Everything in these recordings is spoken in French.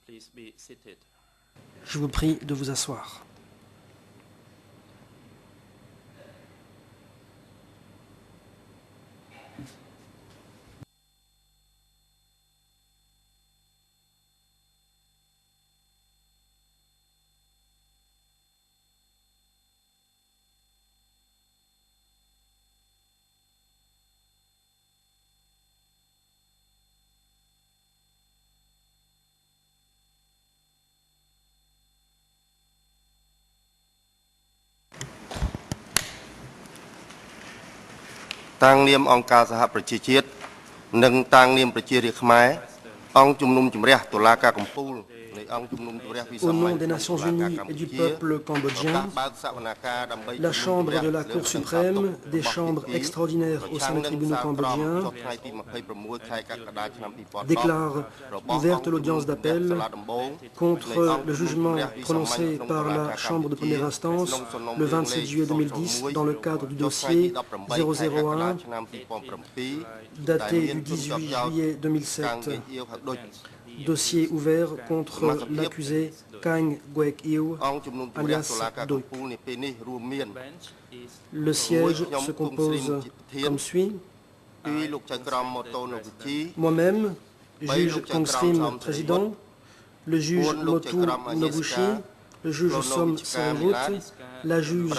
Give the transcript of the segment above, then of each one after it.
Please be seated. Je vous prie de vous asseoir. Tang Niam Angka Sahab Prachichit, Neng Tang Niam Prachiri Khmer, Ong Chumnum Chumriah Tolaka Kumpul, Au nom des Nations Unies et du peuple cambodgien, la Chambre de la Cour suprême, des chambres extraordinaires au sein des tribunaux cambodgiens, déclare ouverte l'audience d'appel contre le jugement prononcé par la Chambre de première instance le 27 juillet 2010 dans le cadre du dossier 001 daté du 18 juillet 2007. Dossier ouvert contre l'accusé Kang Guek Yew, alias Doi. Le siège se compose comme suit. Moi-même, juge Kong Srim, président, le juge Motu Nobushi, le juge Som Serengwood, la juge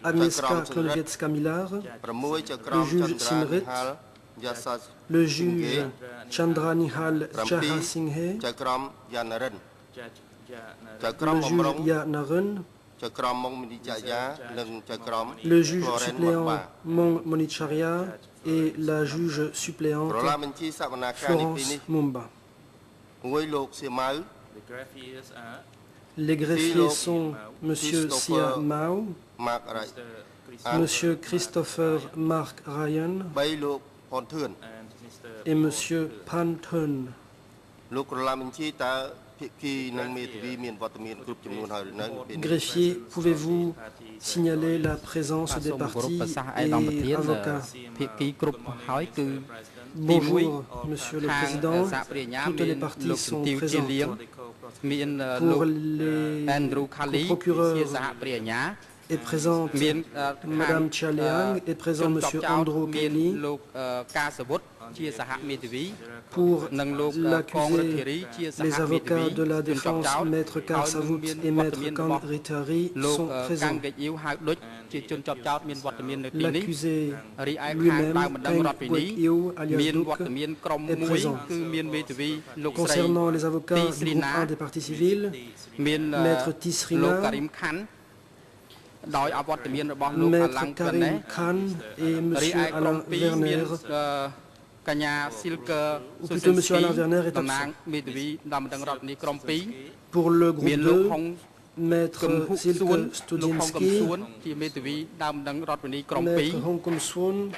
Agnieszka Klonwiecka-Millar, le juge Simrit, le juge Chandra Nihal Chaha Singhe, le juge Yanarun, le juge suppléant Mong Monicharya et la juge suppléante Florence Mumba. Les greffiers sont M. Sia Mao, M. Christopher Mark Ryan et M. Pan Thun. Greffier, pouvez-vous signaler la présence des parties et avocats? Bonjour, Monsieur le Président. Toutes les parties sont présentes. Pour les procureurs est présente Madame Chia Liang, est présent Monsieur Andrew Kelly. Pour l'accusé, les avocats de la défense, Maître Karsavut et Maître Kang Ritari, sont présents. L'accusé lui-même, Kang Guek Yew, alias Duc, est présent. Concernant les avocats du groupe 1 des parties civiles, Maître Tisrina, Maître Karim Khan et M. Alain Werner, ou plutôt M. Alain Werner est absent. Pour le groupe 2, Maître Silke Studinsky, Maître Hong Kum Swon,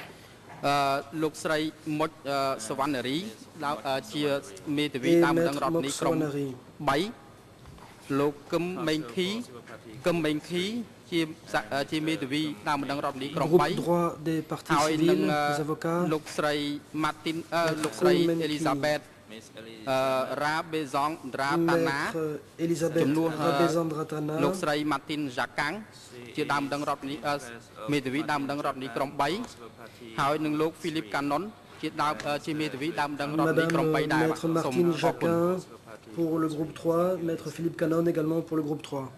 et Maître Mok Swanari. Groupe droit des parties civiles, les avocats, Maître Elisabeth Rabezandratana, Madame Maître Martine Jacquin pour le groupe 3, Maître Philippe Cannon également pour le groupe 3.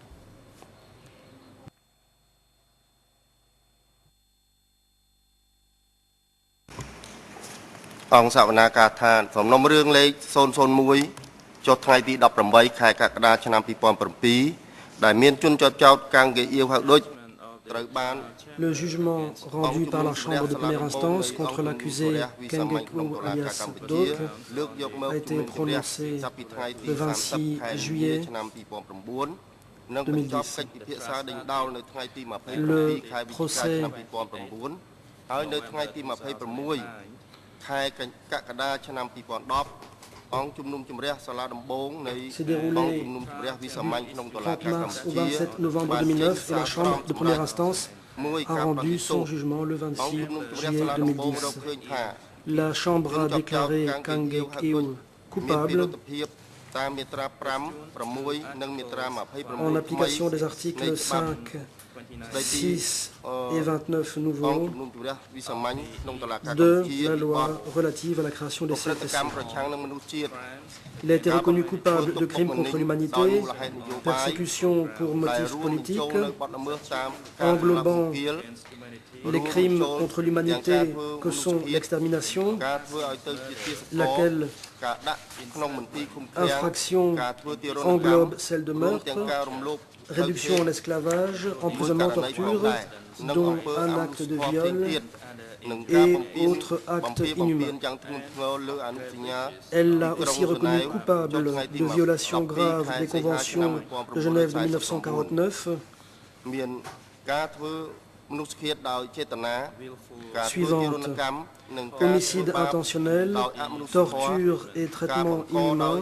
Ông Savanaka Than, from Nomring Lake, Son Son Mui, Chot Hai Di Dop Rambai, Kai Kakada Chanam Pipon Perpi, Damien Chun Chot Chout Kang Ge Yew Hak Doj, Le jugement rendu par la Chambre de première instance contre l'accusé Kang Guek Yew alias Dok a été prononcé le 26 juillet 2010. Le procès s'est déroulé du 30 mars au 27 novembre 2009 et la Chambre de première instance a rendu son jugement le 26 juillet 2010. La Chambre a déclaré Kang Geuk-eun coupable en application des articles 5, 6 et 29 nouveaux de la loi relative à la création des CETC. Il a été reconnu coupable de crimes contre l'humanité, persécution pour motifs politiques, englobant les crimes contre l'humanité que sont l'extermination, laquelle infraction englobe celle de meurtre, réduction en esclavage, emprisonnement, torture, dont un acte de viol et autres actes inhumains. Elle l'a aussi reconnu coupable de violation grave des conventions de Genève de 1949, suivantes: homicide intentionnel, torture et traitement inhumain,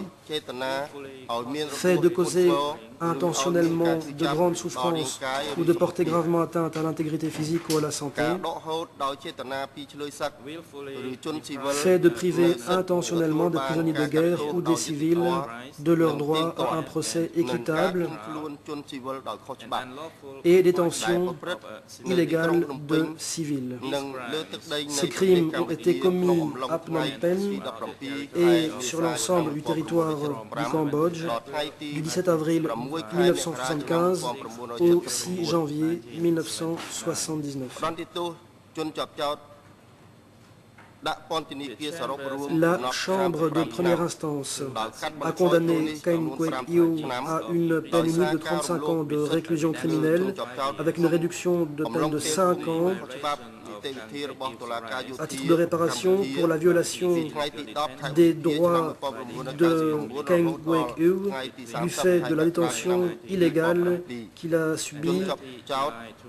fait de causer intentionnellement de grandes souffrances ou de porter gravement atteinte à l'intégrité physique ou à la santé, fait de priver intentionnellement des prisonniers de guerre ou des civils de leur droit à un procès équitable et détention illégale de civils. Ces crimes ont été commis à Phnom Penh et sur l'ensemble du territoire du Cambodge du 17 avril 1975 au 6 janvier 1979. La Chambre de première instance a condamné Kang Geuk-eun à une peine unique de 35 ans de réclusion criminelle avec une réduction de peine de 5 ans à titre de réparation pour la violation des droits de Kang Geuk-eun du fait de la détention illégale qu'il a subie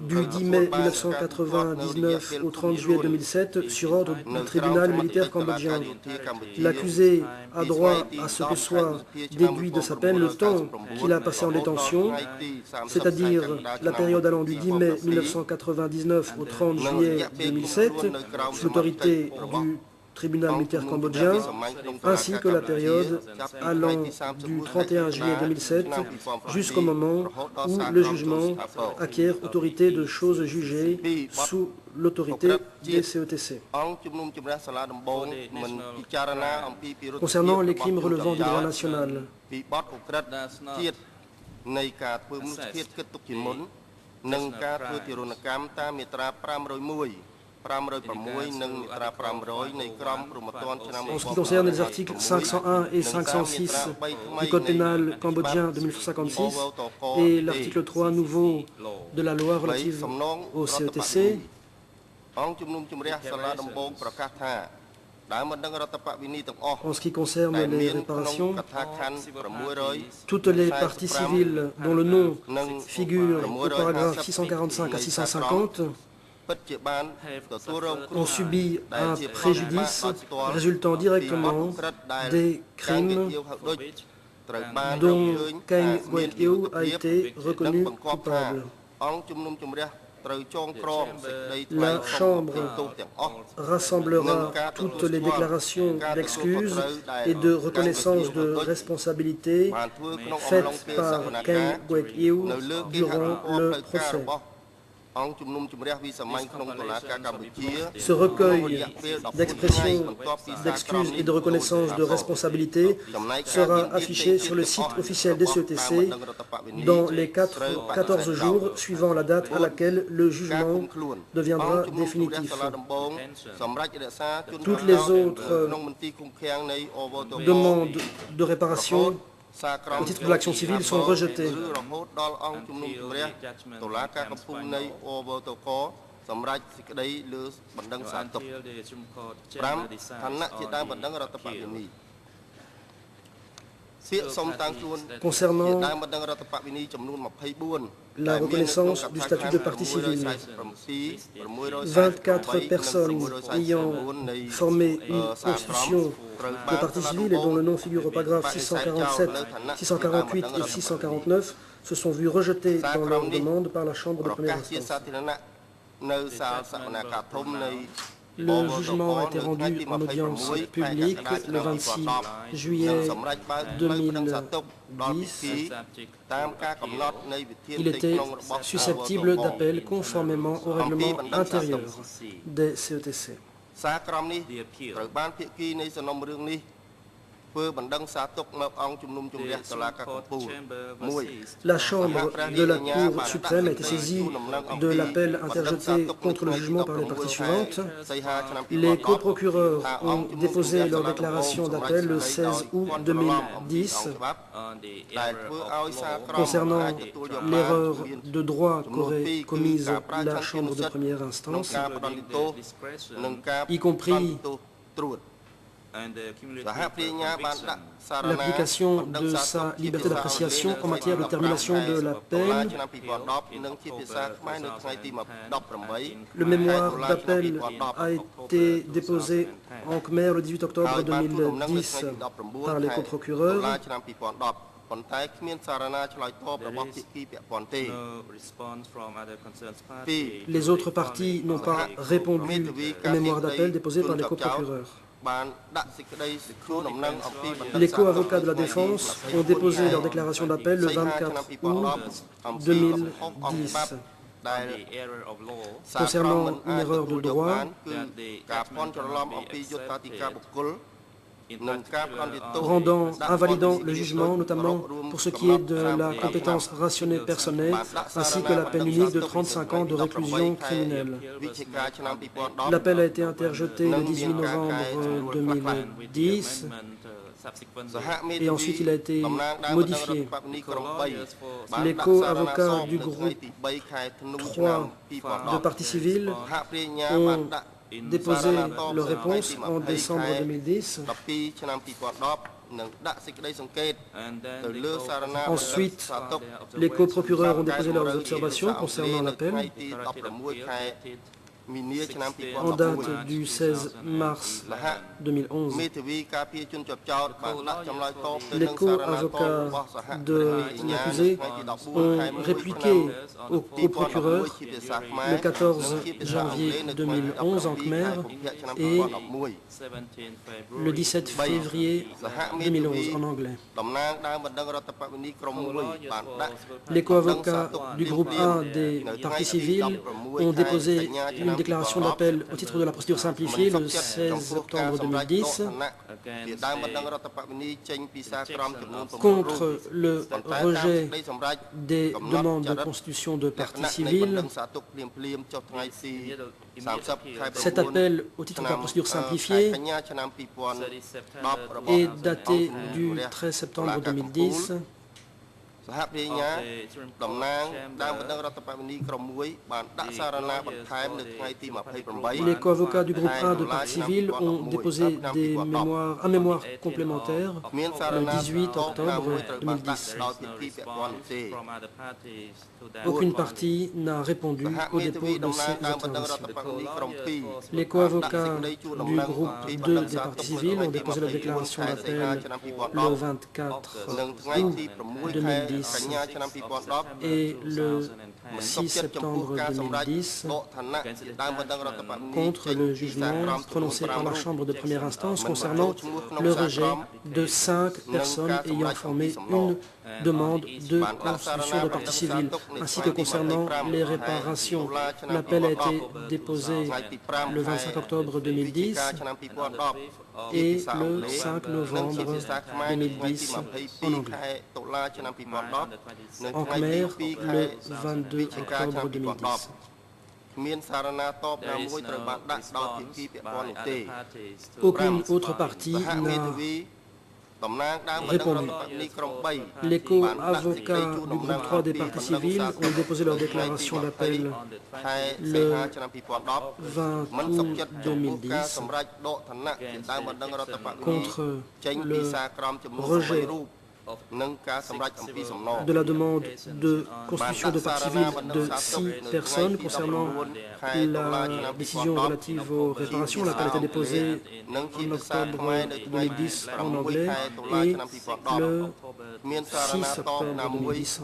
du 10 mai 1999 au 30 juillet 2007 sur ordre du tribunal militaire cambodgien. L'accusé a droit à ce que soit déduit de sa peine le temps qu'il a passé en détention, c'est-à-dire la période allant du 10 mai 1999 au 30 juillet 2007, sous l'autorité du tribunal militaire cambodgien, ainsi que la période allant du 31 juillet 2007 jusqu'au moment où le jugement acquiert autorité de choses jugées sous l'autorité des CETC. Concernant les crimes relevant du droit national, en ce qui concerne les articles 501 et 506 du Code pénal cambodgien de 1956 et l'article 3 nouveau de la loi relative au CETC, en ce qui concerne les réparations, toutes les parties civiles dont le nom figure au paragraphe 645 à 650 ont subi un préjudice résultant directement des crimes dont Kang Geuk-eun a été reconnu coupable. La Chambre rassemblera toutes les déclarations d'excuses et de reconnaissance de responsabilité faites par Kang Geuk-eun durant le procès. Ce recueil d'expressions, d'excuses et de reconnaissance de responsabilité sera affiché sur le site officiel des CETC dans les 14 jours suivant la date à laquelle le jugement deviendra définitif. Toutes les autres demandes de réparation au titre de l'action civile sont rejetées. Concernant la reconnaissance du statut de partie civile, 24 personnes ayant formé une constitution de partie civile et dont le nom figure au paragraphe 647, 648 et 649 se sont vus rejetés dans leur demande par la Chambre de première instance. Le jugement a été rendu en audience publique le 26 juillet 2010. Il était susceptible d'appel conformément au règlement intérieur des CETC. La Chambre de la Cour suprême a été saisie de l'appel interjeté contre le jugement par les parties suivantes. Les coprocureurs ont déposé leur déclaration d'appel le 16 août 2010 concernant l'erreur de droit qu'aurait commise la Chambre de première instance, y compris l'application de sa liberté d'appréciation en matière de termination de la peine. Le mémoire d'appel a été déposé en Khmer le 18 octobre 2010 par les coprocureurs. Les autres parties n'ont pas répondu au mémoire d'appel déposé par les coprocureurs. Les co-avocats de la défense ont déposé leur déclaration d'appel le 24 août 2010 concernant une erreur de droit invalidant le jugement, notamment pour ce qui est de la compétence rationnée personnelle, ainsi que la peine unique de 35 ans de réclusion criminelle. L'appel a été interjeté le 18 novembre 2010 et ensuite il a été modifié. Les co-avocats du groupe 3 de partie civile ont déposé leur réponse en décembre 2010. Ensuite, les coprocureurs ont déposé leurs observations concernant l'appel. En date du 16 mars 2011, les co-avocats de l'accusé ont répliqué au procureur le 14 janvier 2011 en Khmer et le 17 février 2011 en anglais. Les co-avocats du groupe 1 des parties civiles ont déposé une déclaration d'appel au titre de la procédure simplifiée le 16 octobre 2010 contre le rejet des demandes de constitution de partie civile. Cet appel au titre de la procédure simplifiée est daté du 13 septembre 2010. Les co-avocats du groupe 1 de partie civile ont déposé un mémoire complémentaire le 18 octobre 2010. Aucune partie n'a répondu au dépôt de ces observations. Les co-avocats du groupe 2 des parties civiles ont déposé la déclaration d'appel le 24 août 2010 et le 6 septembre 2010 contre le jugement prononcé par la Chambre de première instance concernant le rejet de 5 personnes ayant formé une demande de constitution de partie civile, ainsi que concernant les réparations. L'appel a été déposé le 25 octobre 2010 et le 5 novembre 2010 en anglais. En Khmer, le 22 octobre 2010. Aucune autre partie n'a répondu. Les co-avocats du groupe 3 des parties civiles ont déposé leur déclaration d'appel le 20 août 2010 contre le rejet de la demande de constitution de partie civile de 6 personnes concernant la décision relative aux réparations. L'appel a été déposé en octobre 2010 en anglais et le 6 octobre 2010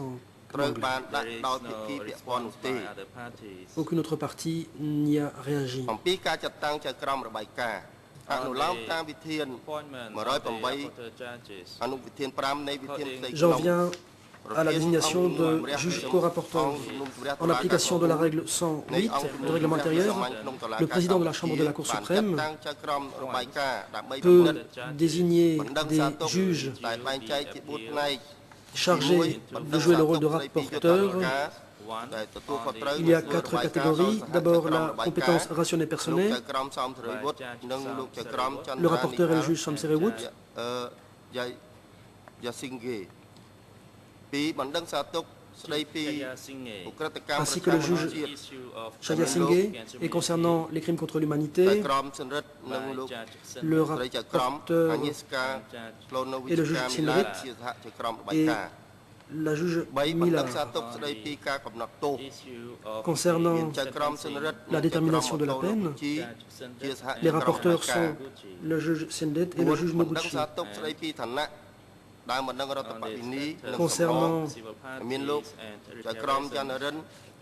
Aucune autre partie n'y a réagi. J'en viens à la désignation de juge co-rapporteur. En application de la règle 108 du règlement intérieur, le président de la Chambre de la Cour suprême peut désigner des juges chargés de jouer le rôle de rapporteur. Il y a 4 catégories. D'abord, la compétence rationnée personnelle. Le rapporteur est le juge Somserewut. Ainsi que le juge Chaya Singhe. Et concernant les crimes contre l'humanité, le rapporteur et le juge Chinrit et la juge Miller. Concernant la détermination de la peine, les rapporteurs sont le juge Sindet et le juge Noguchi. Concernant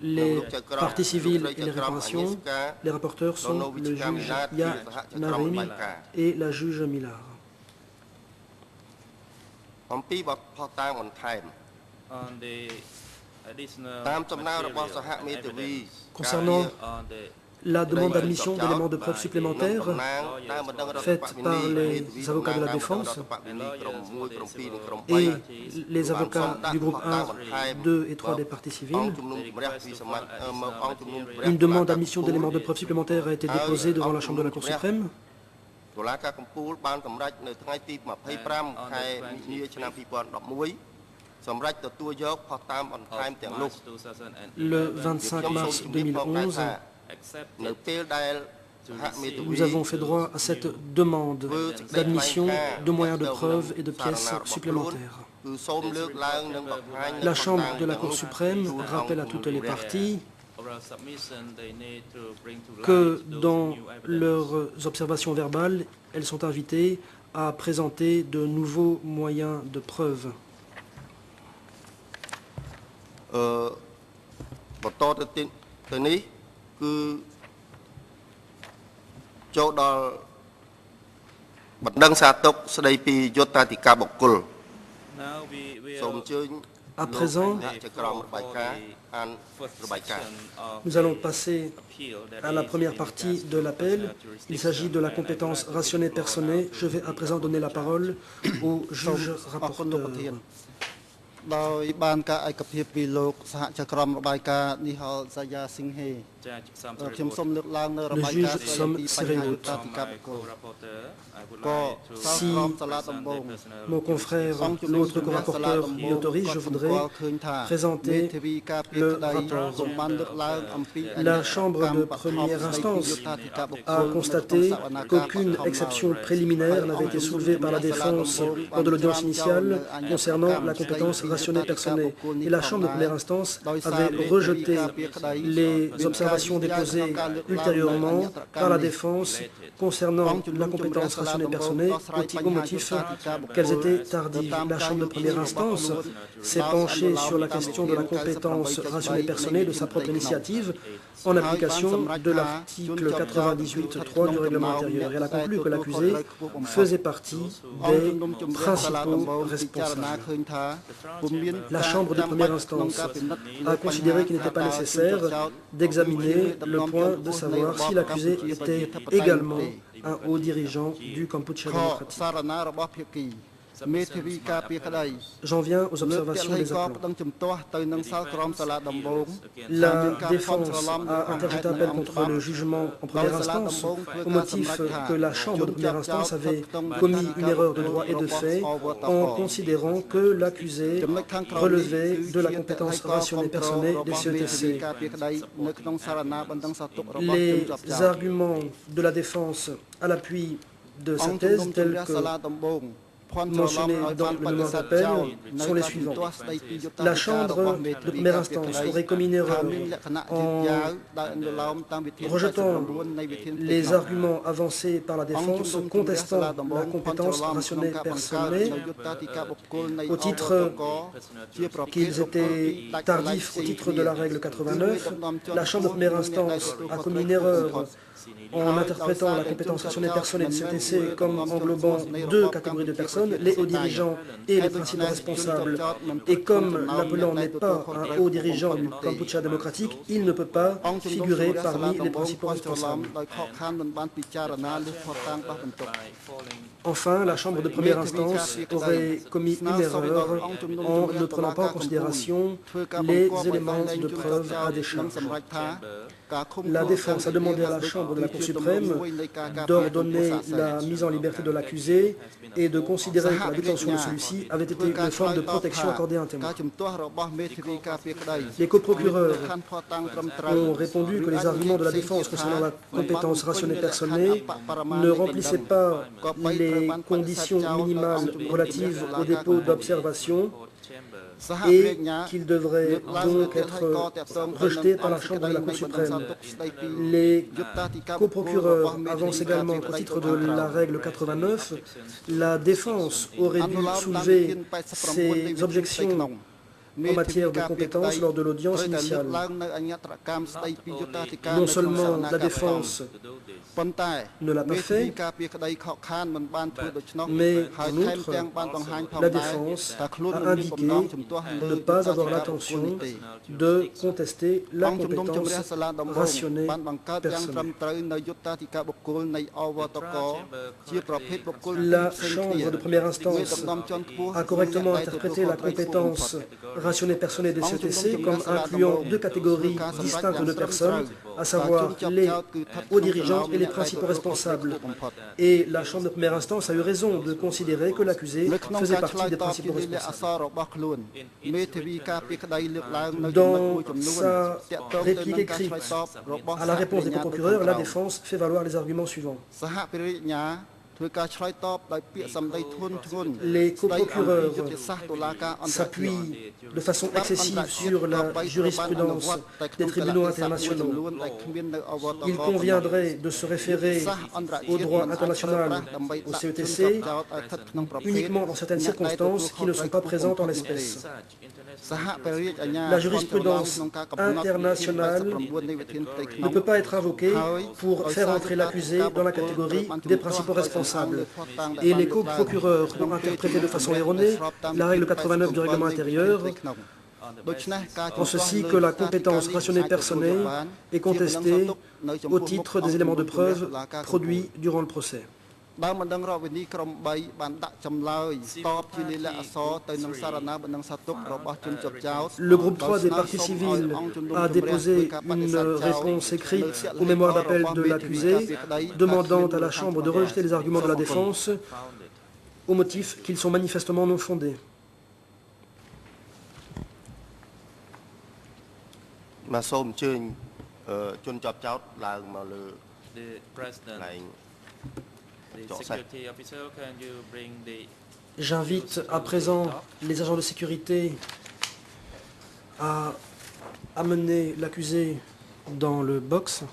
les parties civiles et les réparations, les rapporteurs sont le juge Ya Narim et la juge Miller. Concernant la demande d'admission d'éléments de preuve supplémentaires faite par les avocats de la défense et les avocats du groupe 1, 2 et 3 des parties civiles. Une demande d'admission d'éléments de preuve supplémentaires a été déposée devant la Chambre de la Cour suprême. Le 25 mars 2011, nous avons fait droit à cette demande d'admission de moyens de preuve et de pièces supplémentaires. La Chambre de la Cour suprême rappelle à toutes les parties que dans leurs observations verbales, elles sont invitées à présenter de nouveaux moyens de preuve. À présent, nous allons passer à la première partie de l'appel. Il s'agit de la compétence rationnée personnelle. Je vais à présent donner la parole au juge rapporteur. ដោយបានការឯកភាពពីលោកសហចក្រមរបាយការណ៍នេះហៅសាយាសិង្ហេខ្ញុំសូមលើកឡើងនៅរបាយការណ៍ស្ដីពីបញ្ហាប្រតិកម្មបុគ្គលក៏សាលក្រមសាលាដំបង Mon confrère, l'autre co-rapporteur, m'y autorise, je voudrais présenter le rapport. La Chambre de première instance a constaté qu'aucune exception préliminaire n'avait été soulevée par la défense lors de l'audience initiale concernant la compétence rationnelle personnelle. Et la Chambre de première instance avait rejeté les observations déposées ultérieurement par la défense concernant la compétence rationnelle personnelle au motif qu'elles étaient tardives. La Chambre de première instance s'est penchée sur la question de la compétence rationnelle personnelle de sa propre initiative en application de l'article 98.3 du règlement intérieur. Elle a conclu que l'accusé faisait partie des principaux responsables. La Chambre de première instance a considéré qu'il n'était pas nécessaire d'examiner le point de savoir si l'accusé était également un haut dirigeant du Kampuchea démocratique. J'en viens aux observations des appelants. La défense a interjeté appel contre le jugement en première instance au motif que la Chambre de première instance avait commis une erreur de droit et de fait en considérant que l'accusé relevait de la compétence rationnelle personnelle des CETC. Les arguments de la défense à l'appui de sa thèse, tels que mentionnés dans le mémoire d'appel sont les suivants. La Chambre de première instance aurait commis une erreur en rejetant les arguments avancés par la défense contestant la compétence rationnée personnelle au titre qu'ils étaient tardifs au titre de la règle 89. La Chambre de première instance a commis une erreur en interprétant la compétence rationnelle personnelle de CTC comme englobant deux catégories de personnes, les hauts dirigeants et les principaux responsables. Et comme l'appelant n'est pas un haut dirigeant du Kampuchea démocratique, il ne peut pas figurer parmi les principaux responsables. Enfin, la Chambre de première instance aurait commis une erreur en ne prenant pas en considération les éléments de preuve à décharge. La défense a demandé à la Chambre de la Cour suprême d'ordonner la mise en liberté de l'accusé et de considérer que la détention de celui-ci avait été une forme de protection accordée à un témoin. Les coprocureurs ont répondu que les arguments de la défense concernant la compétence rationnelle personnelle ne remplissaient pas les conditions minimales relatives au dépôt d'observation et qu'il devrait donc être rejeté par la Chambre de la Cour suprême. Les coprocureurs avancent également qu'au titre de la règle 89, la défense aurait dû soulever ces objections en matière de compétences lors de l'audience initiale. Non seulement la défense ne l'a pas fait, mais en outre, la défense a indiqué ne pas avoir l'intention de contester la compétence rationnelle personnelle. La Chambre de première instance a correctement interprété la compétence rationnelle personnelle des CTC comme incluant deux catégories distinctes de personnes, à savoir les hauts dirigeants et les principaux responsables. Et la Chambre de première instance a eu raison de considérer que l'accusé faisait partie des principaux responsables. Dans sa réplique écrite à la réponse des procureurs, la défense fait valoir les arguments suivants. Les coprocureurs s'appuient de façon excessive sur la jurisprudence des tribunaux internationaux. Il conviendrait de se référer au droit international, au CETC, uniquement dans certaines circonstances qui ne sont pas présentes en l'espèce. La jurisprudence internationale ne peut pas être invoquée pour faire entrer l'accusé dans la catégorie des principaux responsables. Et les coprocureurs ont interprété de façon erronée la règle 89 du règlement intérieur, en ceci que la compétence rationnelle personnelle est contestée au titre des éléments de preuve produits durant le procès. Le groupe 3 des parties civiles a déposé une réponse écrite au mémoire d'appel de l'accusé, demandant à la Chambre de rejeter les arguments de la défense au motif qu'ils sont manifestement non fondés. J'invite à présent les agents de sécurité à amener l'accusé dans le box.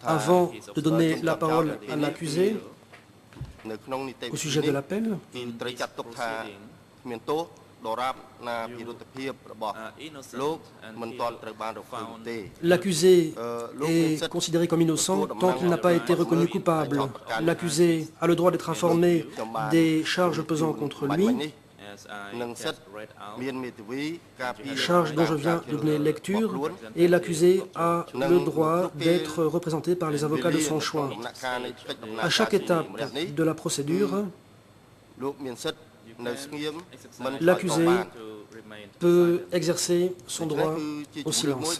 Avant de donner la parole à l'accusé au sujet de l'appel, l'accusé est considéré comme innocent tant qu'il n'a pas été reconnu coupable. L'accusé a le droit d'être informé des charges pesant contre lui charge dont je viens de donner lecture, et l'accusé a le droit d'être représenté par les avocats de son choix. À chaque étape de la procédure, l'accusé peut exercer son droit au silence.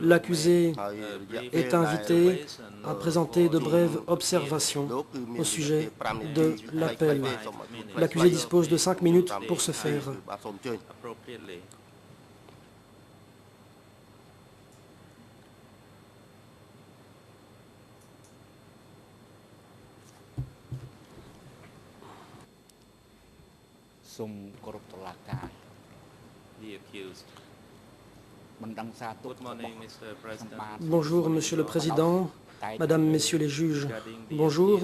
L'accusé est invité à présenter de brèves observations au sujet de l'appel. L'accusé dispose de 5 minutes pour ce faire. Bonjour, Monsieur le Président, Madame, Messieurs les juges. Bonjour.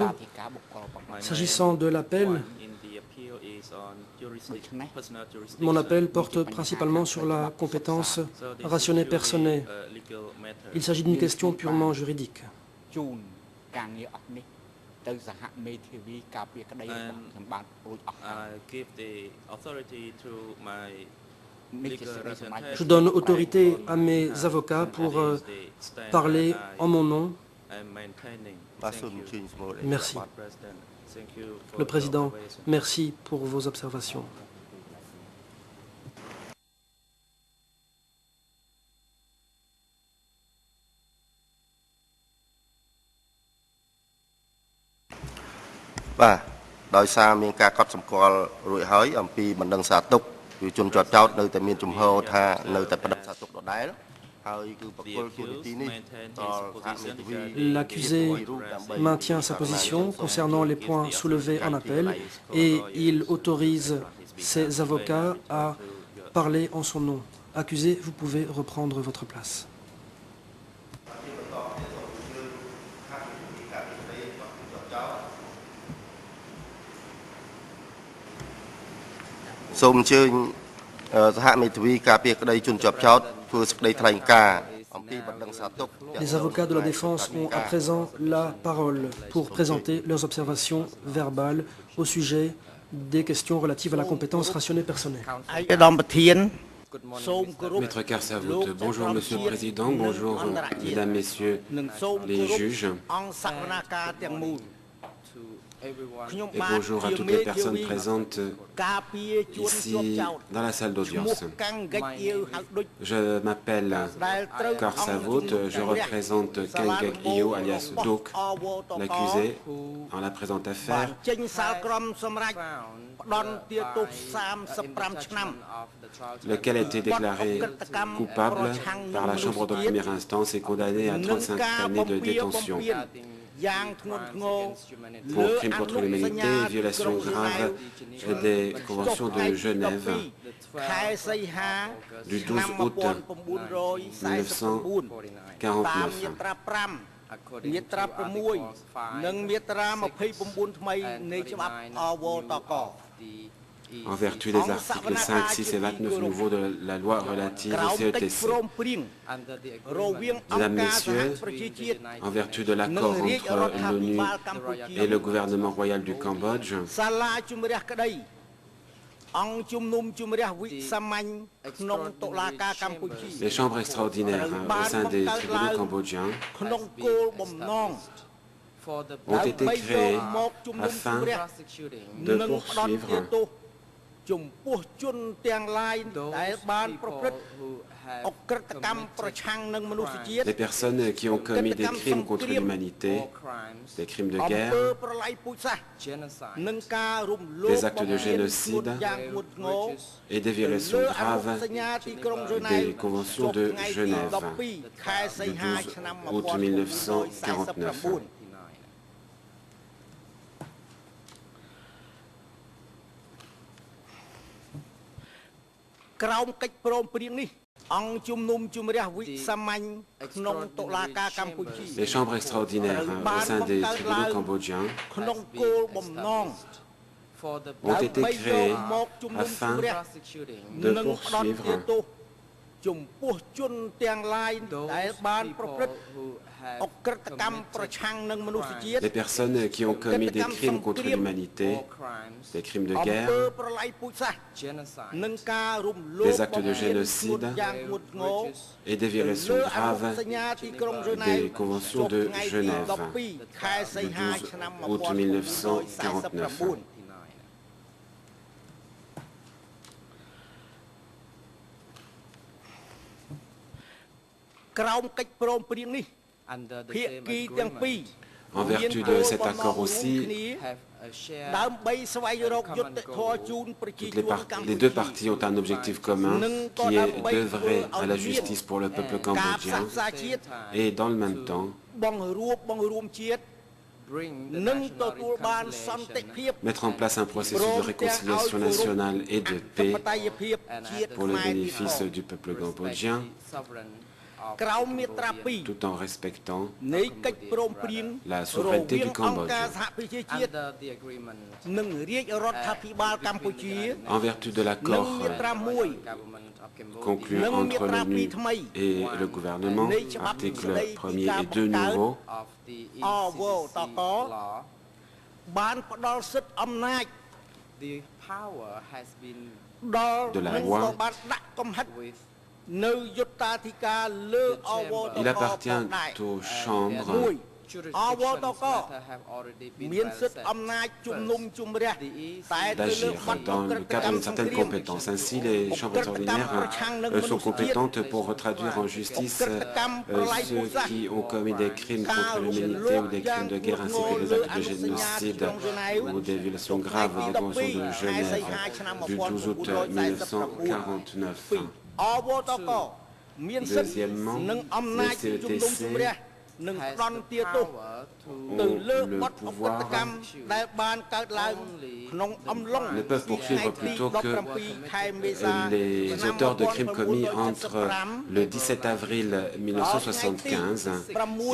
S'agissant de l'appel, mon appel porte principalement sur la compétence rationnée personnelle. Il s'agit d'une question purement juridique. Je donne autorité à mes avocats pour parler en mon nom. Merci. Le Président, merci pour vos observations. L'accusé maintient sa position concernant les points soulevés en appel et il autorise ses avocats à parler en son nom. Accusé, vous pouvez reprendre votre place. Les avocats de la défense ont à présent la parole pour présenter leurs observations verbales au sujet des questions relatives à la compétence rationnée personnelle. Maître Karsavout, bonjour Monsieur le Président, bonjour Mesdames, Messieurs les juges. Et bonjour à toutes les personnes présentes ici dans la salle d'audience. Je m'appelle Karsavout, je représente Kangek Iyo alias Douk, l'accusé en la présente affaire, lequel a été déclaré coupable par la Chambre de première instance et condamné à 35 années de détention pour crimes contre l'humanité et violation grave des conventions de Genève du 12 août 1949. En vertu des articles 5, 6 et 29 nouveaux de la loi relative au CETC. Mesdames, Messieurs, en vertu de l'accord entre l'ONU et le gouvernement royal du Cambodge, les chambres extraordinaires au sein des tribunaux cambodgiens ont été créées afin de poursuivre les personnes qui ont commis des crimes contre l'humanité, des crimes de guerre, des actes de génocide et des violations graves des conventions de Genève du 12 août 1949. Les chambres extraordinaires au sein des tribunaux cambodgiens ont été créées afin de poursuivre Les personnes qui ont commis des crimes contre l'humanité, des crimes de guerre, des actes de génocide et des violations graves des conventions de Genève du 12 août 1949. En vertu de cet accord aussi, les deux parties ont un objectif commun qui est d'œuvrer à la justice pour le peuple cambodgien et dans le même temps mettre en place un processus de réconciliation nationale et de paix pour le bénéfice du peuple cambodgien, tout en respectant la souveraineté du Cambodge. En vertu de l'accord conclu entre l'ONU et le gouvernement, articles 1er et 2 nouveaux, de la loi, il appartient aux chambres d'agir dans le cadre d'une certaine compétence. Ainsi, les chambres extraordinaires sont compétentes pour traduire en justice ceux qui ont commis des crimes contre l'humanité ou des crimes de guerre, ainsi que des actes de génocide ou des violations graves des conventions de Genève du 12 août 1949. Deuxièmement, les CETC ont le pouvoir, ne peuvent poursuivre plutôt que les auteurs de crimes commis entre le 17 avril 1975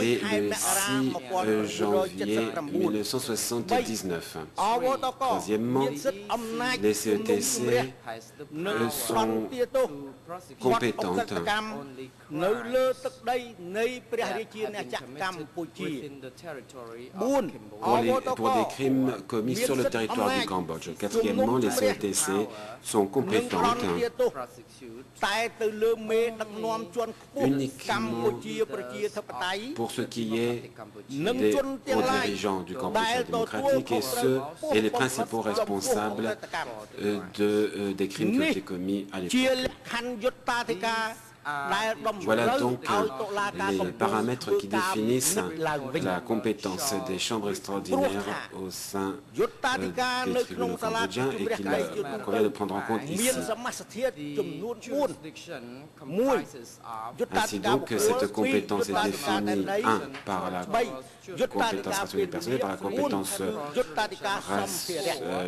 et le 6 janvier 1979. Troisièmement, les CETC sont compétentes pour des crimes commis sur le territoire du Cambodge. Quatrièmement, les CETC sont compétentes uniquement pour ce qui est des hauts dirigeants du Cambodge démocratique et les principaux responsables des crimes qui ont été commis à l'époque. Voilà donc les paramètres qui définissent la compétence des chambres extraordinaires au sein des tribunaux cambodgiens et qu'il convient de prendre en compte ici. Ainsi donc, cette compétence est définie, par la compétence rationnelle personnelle, par la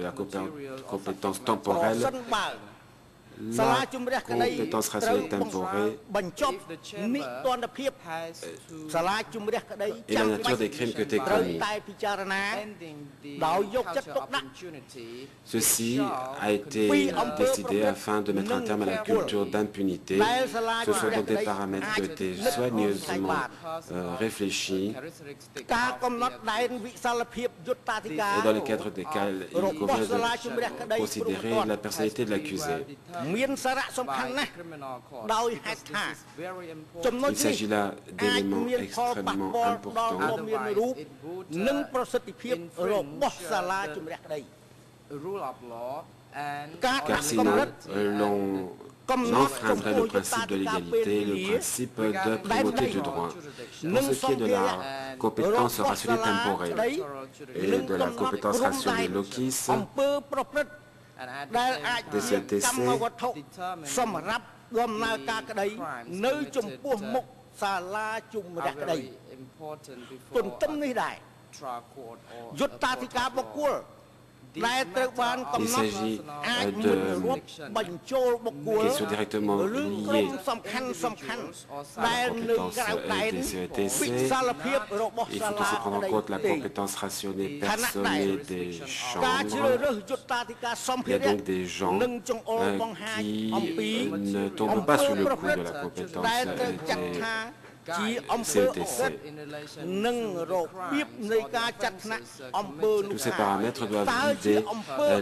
compétence temporelle, la compétence rationnelle temporelle et la nature des crimes que tu as commis. Ceci a été décidé afin de mettre un terme à la culture d'impunité. Ce sont donc des paramètres qui ont été soigneusement réfléchis et dans le cadre desquels il convient de considérer la personnalité de l'accusé. Il s'agit là d'éléments extrêmement importants, car sinon l'on enfreindrait le principe de l'égalité, le principe de primauté du droit. Pour ce qui est de la compétence rationnelle temporelle et de la compétence rationnelle locis, des CETC Il s'agit de questions directement liées à la compétence des CETC. Il faut aussi prendre en compte la compétence rationnée personnée des chambres. Il y a donc des gens qui ne tombent pas sous le coup de la compétence des CETC. Tous ces paramètres doivent guider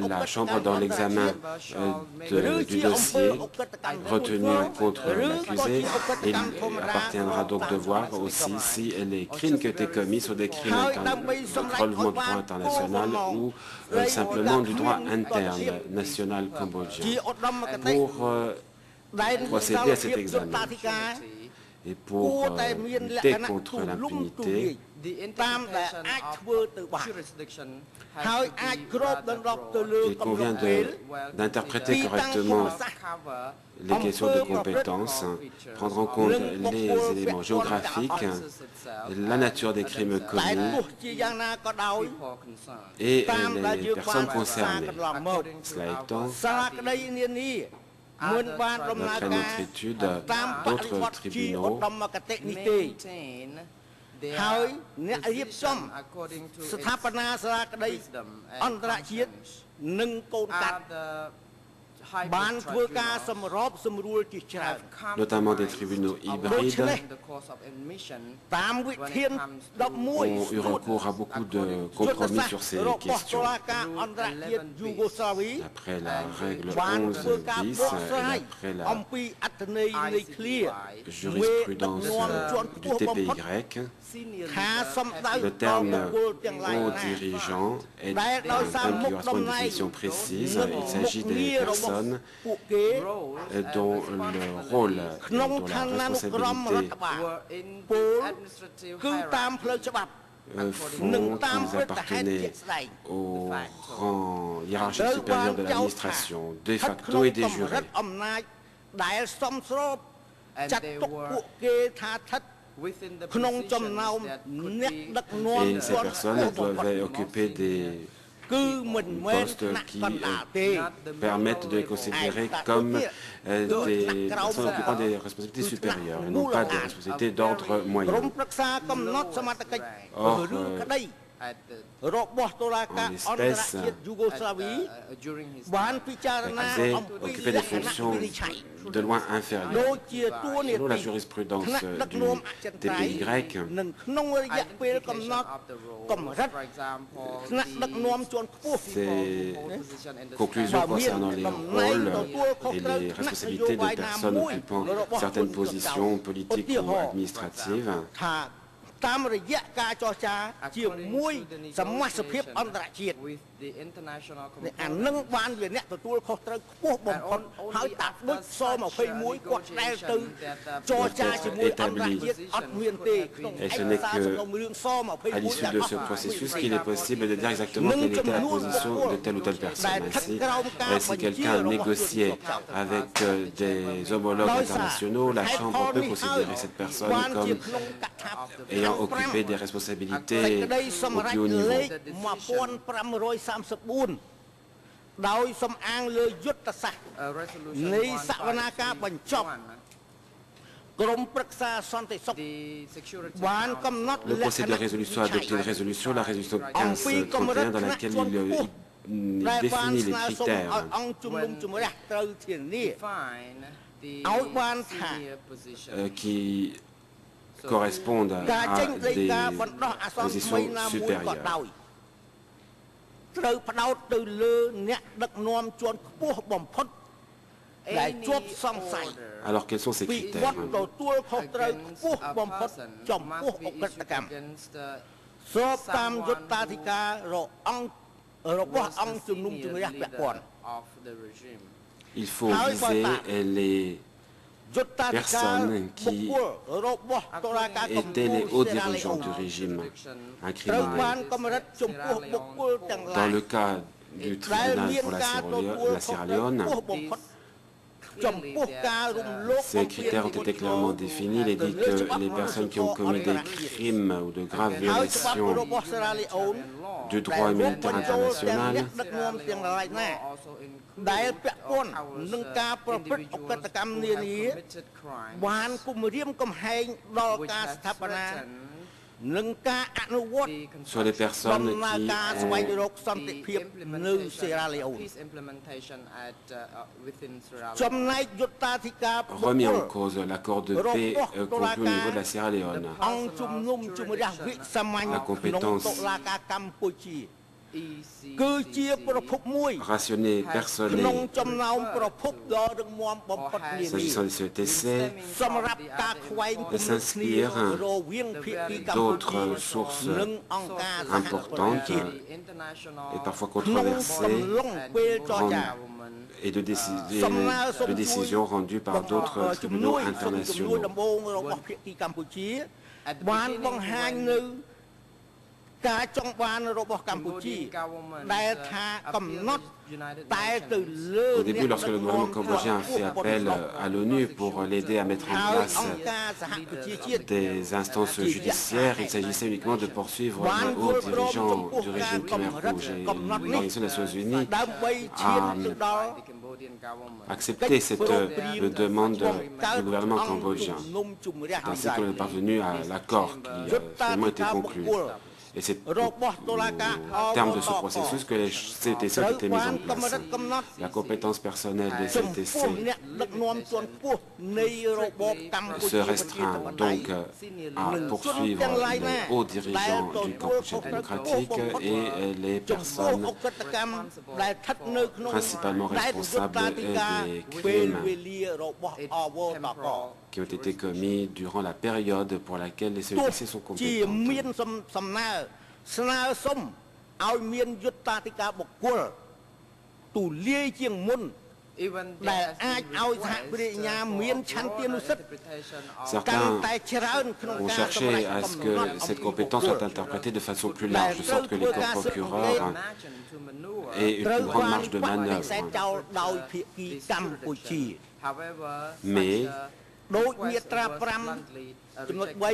la Chambre dans l'examen du dossier retenu contre l'accusé. Il appartiendra donc de voir aussi si les crimes qui ont été commis sont des crimes de relèvement du droit international ou simplement du droit interne national cambodgien. Pour procéder à cet examen et pour lutter contre l'impunité, il convient d'interpréter correctement les questions de compétence, prendre en compte les éléments géographiques, la nature des crimes commis et les personnes concernées. Cela étant, d'après notre étude, d'autres tribunaux notamment des tribunaux hybrides, ont eu recours à beaucoup de compromis sur ces questions. Après la règle 11 bis et après la jurisprudence du TPY, le terme haut dirigeant est un terme qui correspond à une définition précise. Il s'agit des personnes dont le rôle, dont la responsabilité font qu'ils appartenaient au rang hiérarchique supérieur de l'administration, de facto et de jure. Et ces personnes doivent occuper des postes qui permettent de les considérer comme des personnes occupant des responsabilités supérieures et non pas des responsabilités d'ordre moyen. Or, en espèce, l'accusé occupait des fonctions de loin inférieures. Selon la jurisprudence du TPY, ces conclusions concernant les rôles et les responsabilités des personnes occupant certaines positions politiques ou administratives et ce n'est qu'à l'issue de ce processus qu'il est possible de dire exactement quelle était la position de telle ou telle personne. Ainsi, si quelqu'un négociait avec des homologues internationaux, la Chambre peut considérer cette personne comme ayant occupé des responsabilités au plus haut niveau. Le Conseil de résolution a adopté une résolution, la résolution 1531, dans laquelle il définit les critères qui correspondent à des positions supérieures. Alors quels sont ces critères? Il faut viser les personnes qui étaient les hauts dirigeants du régime, un criminel. Dans le cas du tribunal pour la Sierra Leone, Ces critères ont été clairement définis. Il est dit que les personnes qui ont commis des crimes ou de graves violations du droit humanitaire international sur les personnes qui ont remis en cause l'accord de paix conclu au niveau de la Sierra Leone. La compétence rationner, personner, s'agissant des CETC, s'inspire d'autres sources importantes et parfois controversées et de décisions rendues par d'autres tribunaux internationaux. Au début, lorsque le gouvernement cambodgien a fait appel à l'ONU pour l'aider à mettre en place des instances judiciaires, il s'agissait uniquement de poursuivre les hauts dirigeants du régime Khmer Rouge. Et l'Organisation des Nations Unies a accepté cette demande du gouvernement cambodgien. C'est ainsi qu'on est parvenu à l'accord qui finalement a été conclu. Et c'est au terme de ce processus que les CTC ont été mis en place. La compétence personnelle des CTC se restreint donc à poursuivre les hauts dirigeants du Cambodge démocratique et les personnes principalement responsables des crimes qui ont été commis durant la période pour laquelle les CETC sont compétents. Certains ont cherché à ce que cette compétence soit interprétée de façon plus large, de sorte que les procureurs aient une plus grande marge de manœuvre. Mais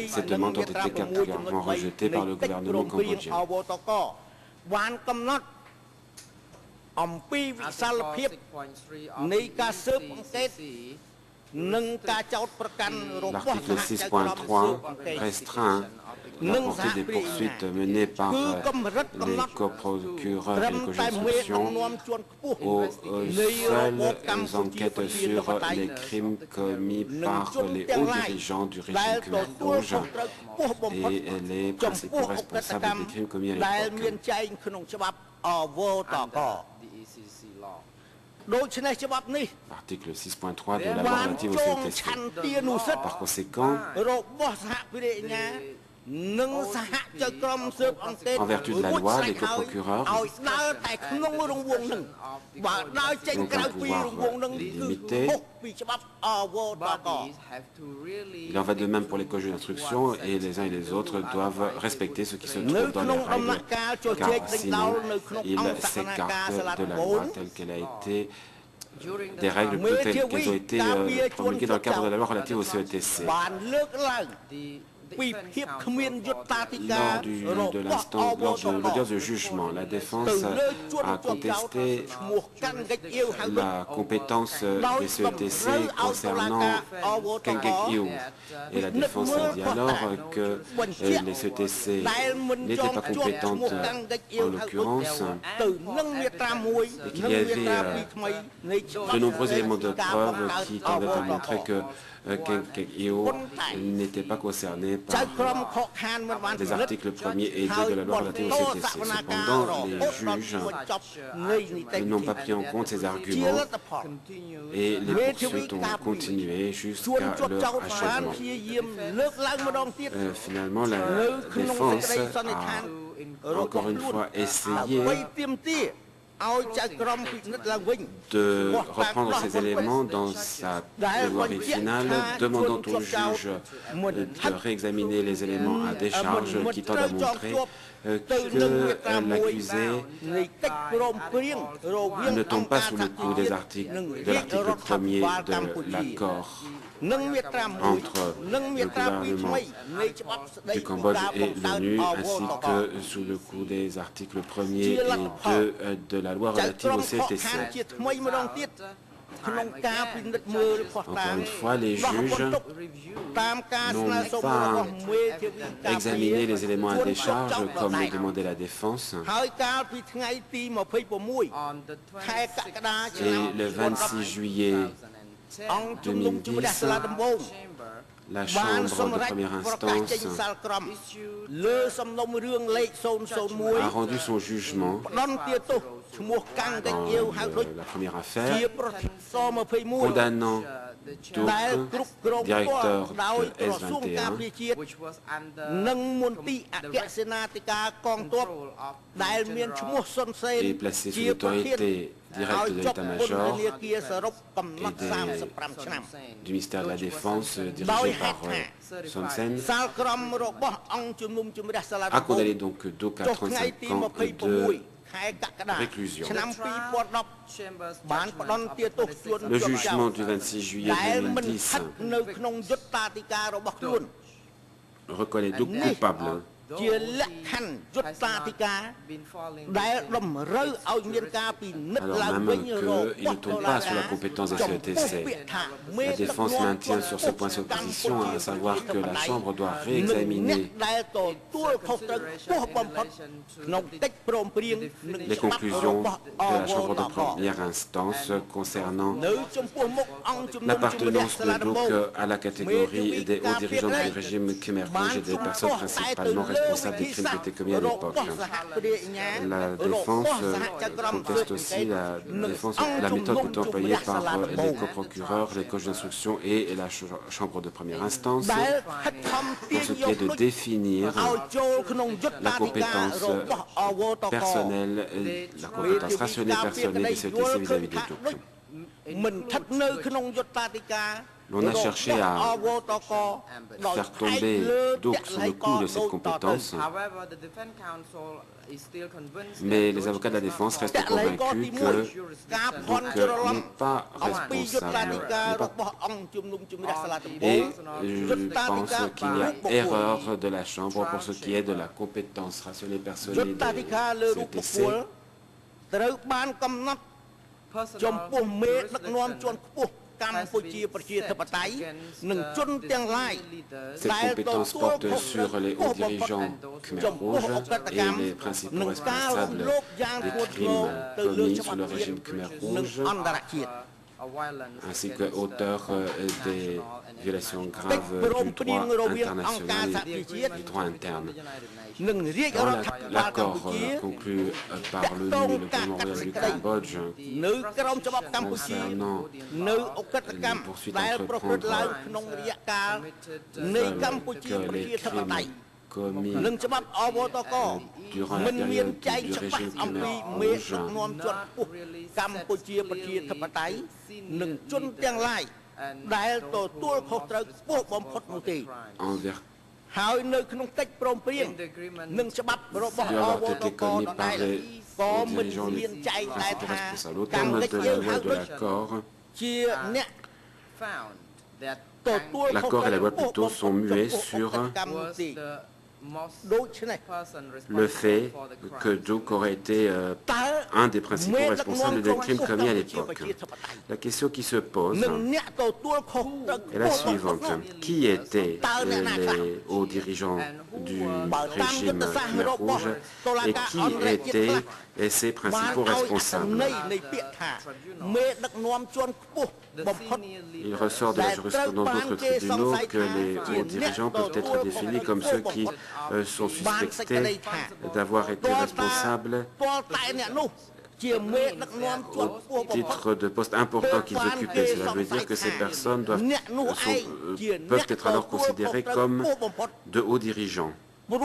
ces demandes ont été catégoriquement rejetées par le gouvernement cambodgien. L'article 6.3 restreint la portée des poursuites menées par les coprocureurs et les juges d'instruction aux seules enquêtes sur les crimes commis par les hauts dirigeants du régime Khmer Rouge et les principaux responsables des crimes commis à l'époque. Article 6.3 de la loi relative au CETC. Par conséquent, en vertu de la loi, les coprocureurs ont un pouvoir limité. Il en va de même pour les co-juges d'instruction et les uns et les autres doivent respecter ce qui se trouve dans les règles, car sinon ils s'écartent de la loi telle qu'elle a été, des règles telles qu'elles ont été promulguées dans le cadre de la loi relative au CETC. Lors de l'audience de jugement, la défense a contesté la compétence des CETC concernant Kengek Iou. Et la défense a dit alors que les CETC n'étaient pas compétentes en l'occurrence et qu'il y avait de nombreux éléments de preuve qui tendaient à montrer que Kengek Iou n'était pas concerné par les articles 1er et 2 de la loi relative au CETC. Cependant, les juges n'ont pas pris en compte ces arguments et les poursuites ont continué jusqu'à leur achèvement. Finalement, la défense a encore une fois essayé de reprendre ces éléments dans sa plaidoirie finale, demandant au juge de réexaminer les éléments à décharge qui tendent à montrer que l'accusé ne tombe pas sous le coup de l'article 1er de l'accord entre le gouvernement du Cambodge et l'ONU, ainsi que sous le coup des articles 1er et 2 de la loi relative au CTC. Encore une fois, les juges n'ont pas examiné les éléments à décharge comme le demandait la défense. Et le 26 juillet 2010, la Chambre de première instance a rendu son jugement dans la première affaire, condamnant d'autres directeurs de S21 et placés sous l'autorité directe de l'état-major et du ministère de la Défense dirigé par Son Sen, a condamné donc Duc à 35 ans de réclusion. Le jugement du 26 juillet 2010 reconnaît Duc coupable alors même qu'il ne tombe pas sous la compétence des CETC. La défense maintient sur ce point sa position, à savoir que la Chambre doit réexaminer les conclusions de la Chambre de première instance concernant l'appartenance de Duc à la catégorie des hauts dirigeants du régime Khmer Rouge et des personnes principalement responsables des crimes qui étaient commis à l'époque. La défense conteste aussi la méthode employée par les coprocureurs, les coachs d'instruction et la Chambre de première instance pour ce qui est de définir la compétence personnelle, la compétence rationnelle personnelle des CETC vis-à-vis de Duc. On a cherché à faire tomber Duc sous le coup de cette compétence, mais les avocats de la défense restent convaincus que Duc n'est pas responsable. Et je pense qu'il y a erreur de la Chambre pour ce qui est de la compétence rationnelle personnelle des CETC. Cette compétence porte sur les hauts dirigeants Khmer Rouge et les principaux responsables des crimes commis sous le régime Khmer Rouge, ainsi que auteur des violations graves du droit international et du droit interne. Dans l'accord conclu par l'ONU et le gouvernement royal du Cambodge concernant les poursuites à entreprendre que les crimes commis durant la période du régime Khmer Rouge en vertu doit avoir été commis par les dirigeants les principaux responsables. Au terme de la loi de l'accord, l'accord et la loi plutôt sont muets sur le fait que Duc aurait été un des principaux responsables des crimes commis à l'époque. La question qui se pose est la suivante. Qui étaient les hauts dirigeants du régime Khmer Rouge et qui étaient ses principaux responsables? Il ressort de la jurisprudence d'autres tribunaux que les hauts dirigeants peuvent être définis comme ceux qui sont suspectés d'avoir été responsables au titre de postes importants qu'ils occupaient. Cela veut dire que ces personnes peuvent être alors considérées comme de hauts dirigeants. Ce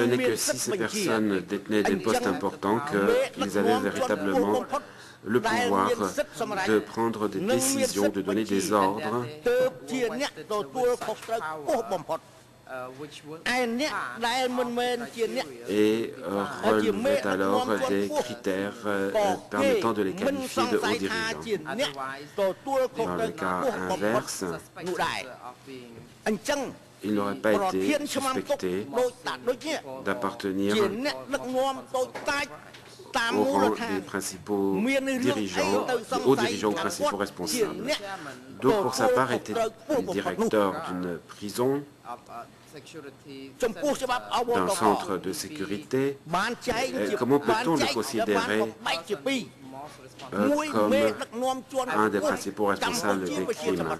n'est que si ces personnes détenaient des postes importants qu'ils avaient véritablement le pouvoir de prendre des décisions, de donner des ordres, et relevait alors des critères permettant de les qualifier de hauts dirigeants. Dans le cas inverse, il n'aurait pas été suspecté d'appartenir au rang des principaux dirigeants, des hauts dirigeants ou principaux responsables. D'autres, pour sa part, étaient directeurs d'une prison, d'un centre de sécurité. Comment peut-on le considérer comme un des principaux responsables des crimes?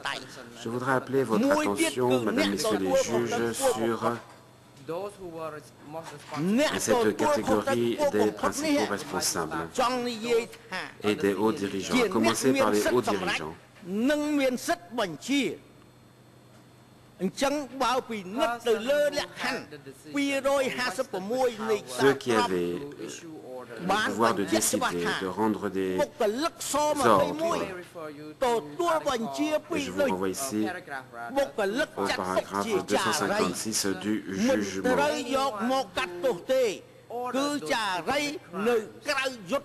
Je voudrais appeler votre attention, Mesdames, Messieurs les juges, sur cette catégorie des principaux responsables et des hauts dirigeants, à commencer par les hauts dirigeants. Ceux qui avaient le pouvoir de décider, de rendre des ordres. Et je vous renvoie ici au paragraphe 256 du jugement.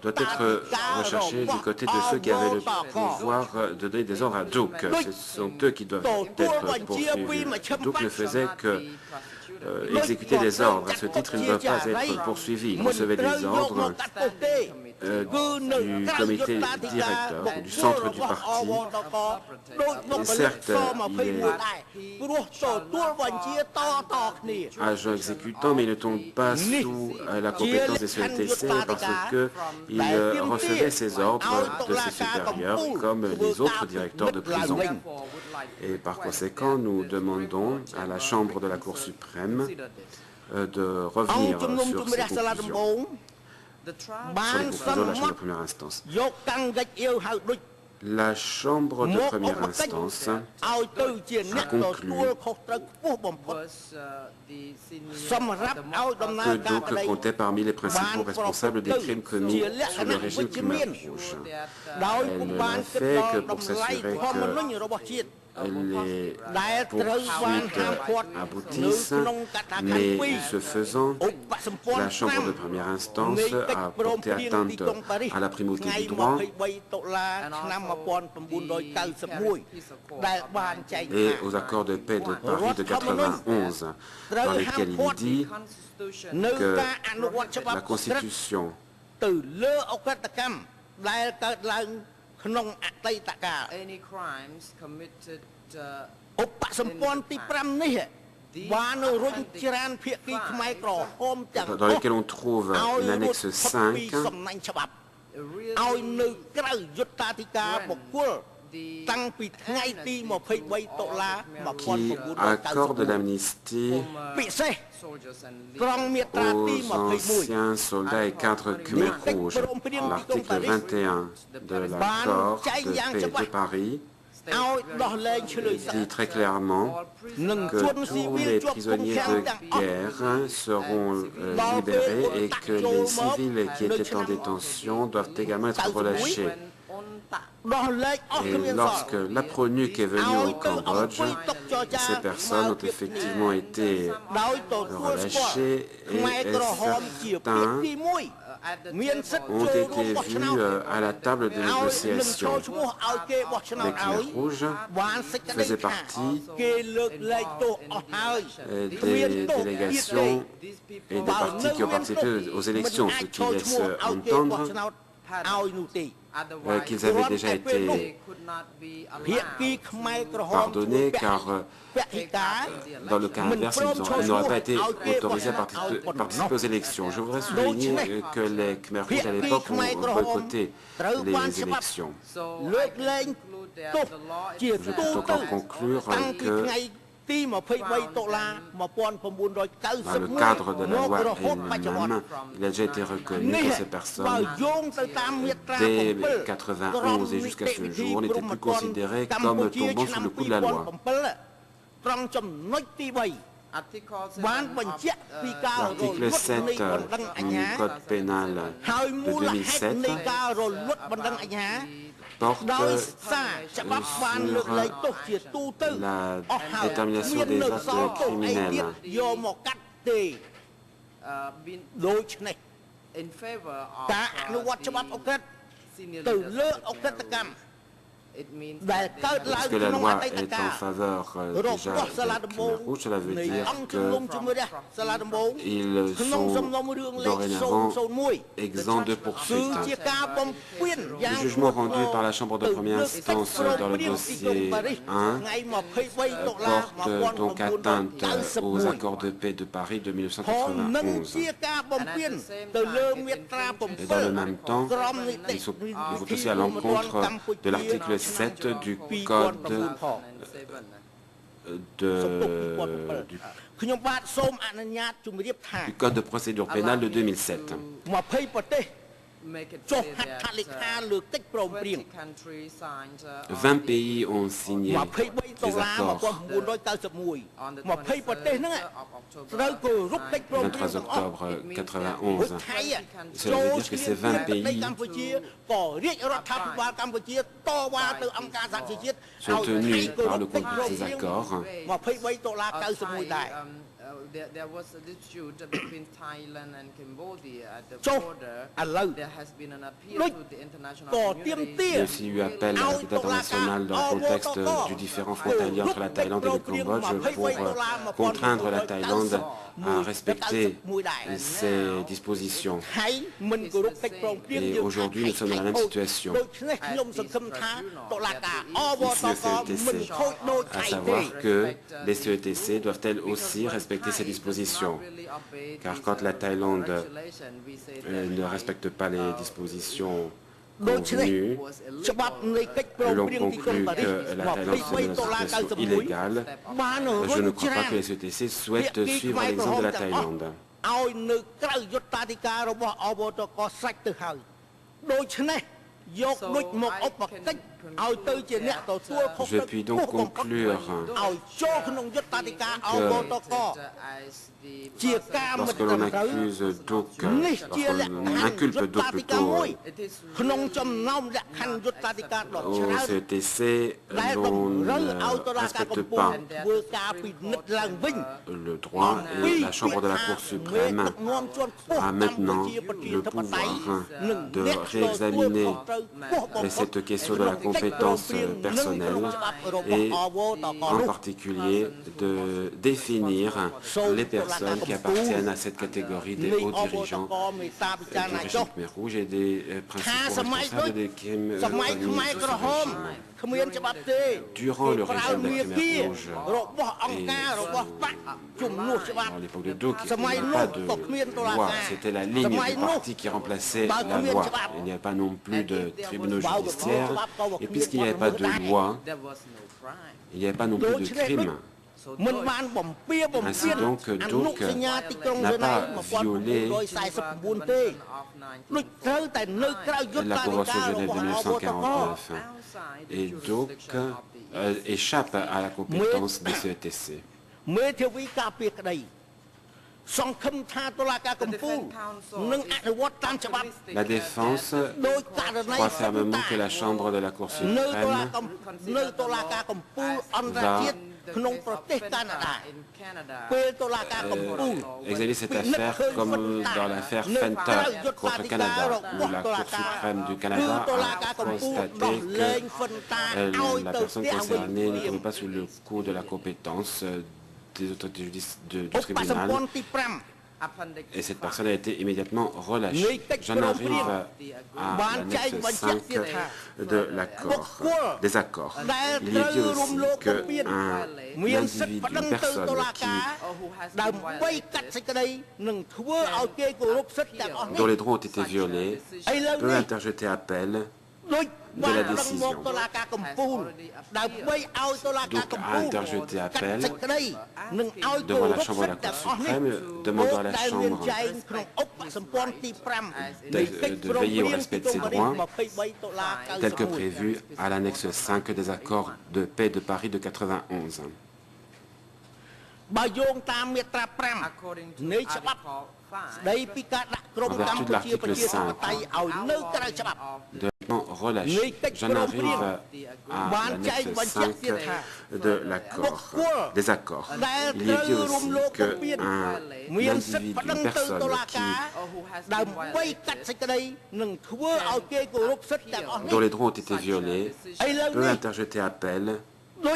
Doit être recherché du côté de ceux qui avaient le pouvoir de donner des ordres à Duke. Ce sont eux qui doivent être poursuivis. Duke ne faisait que exécuter des ordres. À ce titre, ils ne doivent pas être poursuivis. Ils recevaient des ordres du comité directeur, du centre du parti. Et certes, il est agent exécutant, mais il ne tombe pas sous la compétence des CETC parce qu'il recevait ses ordres de ses supérieurs comme les autres directeurs de prison. Et par conséquent, nous demandons à la Chambre de la Cour suprême de revenir sur ces conclusions. Sur les conclusions de la Chambre de première instance. La Chambre de première instance a conclu que Duke comptait parmi les principaux responsables des crimes commis sous le régime Khmer Rouge. Elle ne l'a fait que pour s'assurer que les poursuites aboutissent, mais ce faisant, la Chambre de première instance a porté atteinte à la primauté du droit et aux accords de paix de Paris de 1991, dans lesquels il dit que la Constitution dans lesquels on trouve une annexe 5 qui accorde l'amnistie aux anciens soldats et cadres Khmer Rouge. L'article 21 de l'accord de paix de Paris dit très clairement que tous les prisonniers de guerre seront libérés et que les civils qui étaient en détention doivent également être relâchés. Et lorsque l'APRONUC est venu au Cambodge, ces personnes ont effectivement été relâchées et certains ont été vus à la table de négociation. Les Khmer Rouges faisaient partie des délégations et des partis qui ont participé aux élections, ce qui laisse entendre qu'ils avaient déjà été pardonnés car dans le cas inverse, ils n'auraient pas été autorisés à participer aux élections. Je voudrais souligner que les Khmer Rouges à l'époque ont boycotté les élections. Je peux donc en conclure que dans le cadre de la loi elle-même, il a déjà été reconnu que ces personnes, dès 1991 et jusqu'à ce jour, n'étaient plus considérées comme tombant sous le coup de la loi. L'article 7 du Code pénal de 2007 porte sur la détermination des actes criminels. Puisque la loi est en faveur déjà de Khmer Rouge, cela veut dire qu'ils sont dorénavant exempts de poursuite. Le jugement rendu par la Chambre de première instance dans le dossier 1 porte donc atteinte aux accords de paix de Paris de 1991. Et dans le même temps, ils vont aussi à l'encontre de l'article 7 du Code du Code de procédure pénale de 2007. 20 pays ont signé des accords. Le 23 octobre 1991. Cela veut dire que ces 20 pays sont tenus par le contenu de ces accords. There was a dispute between Thailand and Cambodia at the border. There has been an appeal to the international community. Il y a aussi eu appel à la communauté internationale dans le contexte du différend frontalier entre la Thaïlande et le Cambodge pour contraindre la Thaïlande à respecter ces dispositions. Et aujourd'hui, nous sommes dans la même situation. Ici au CETC, à savoir que les CETC doivent elles aussi respecter ces dispositions. Car quand la Thaïlande ne respecte pas les dispositions convenues, l'on conclut que la Thaïlande est dans une situation illégale. Je ne crois pas que les CETC souhaitent suivre l'exemple de la Thaïlande. Je puis donc conclure que lorsque l'on accuse Duc, lorsqu'on inculpe Duc plutôt au CETC, l'on ne respecte pas le droit et la Chambre de la Cour suprême a maintenant le pouvoir de réexaminer cette question de la compétence personnelle et en particulier de définir les personnes qui appartiennent à cette catégorie des hauts dirigeants du régime Khmer Rouge et des principaux responsables des crimes commis sous ce régime. Durant le régime de Khmer Rouge et à l'époque de Duc, il n'y avait pas de loi, c'était la ligne du parti qui remplaçait la loi. Il n'y avait pas non plus de tribunaux judiciaires et puisqu'il n'y avait pas de loi, il n'y avait pas non plus de crime. Ainsi donc, Duc n'a pas violé la Convention de Genève de 1949 et Duc échappe à la compétence des CETC. La défense croit fermement que la Chambre de la Cour suprême va examiner cette affaire comme dans l'affaire Fenta contre Canada, où la Cour suprême du Canada a constaté que la personne concernée ne tombait pas sous le coup de la compétence des autorités du tribunal et cette personne a été immédiatement relâchée. J'en arrive à l'annexe 5 de l'accord, des accords. Il est dit aussi qu'un individu, une personne dont les droits ont été violés peut interjeter appel de la décision. Donc a interjeté appel devant la Chambre de la Cour suprême, demandant à la Chambre de veiller au respect de ses droits, tel que prévu à l'annexe 5 des accords de paix de Paris de 1991. En vertu de l'article 5 de non relâché, j'en arrive à l'annexe 5 de l'accord, des accords. Il y est dit aussi qu'un individu, une personne dont les droits ont été violés peut interjeter appel de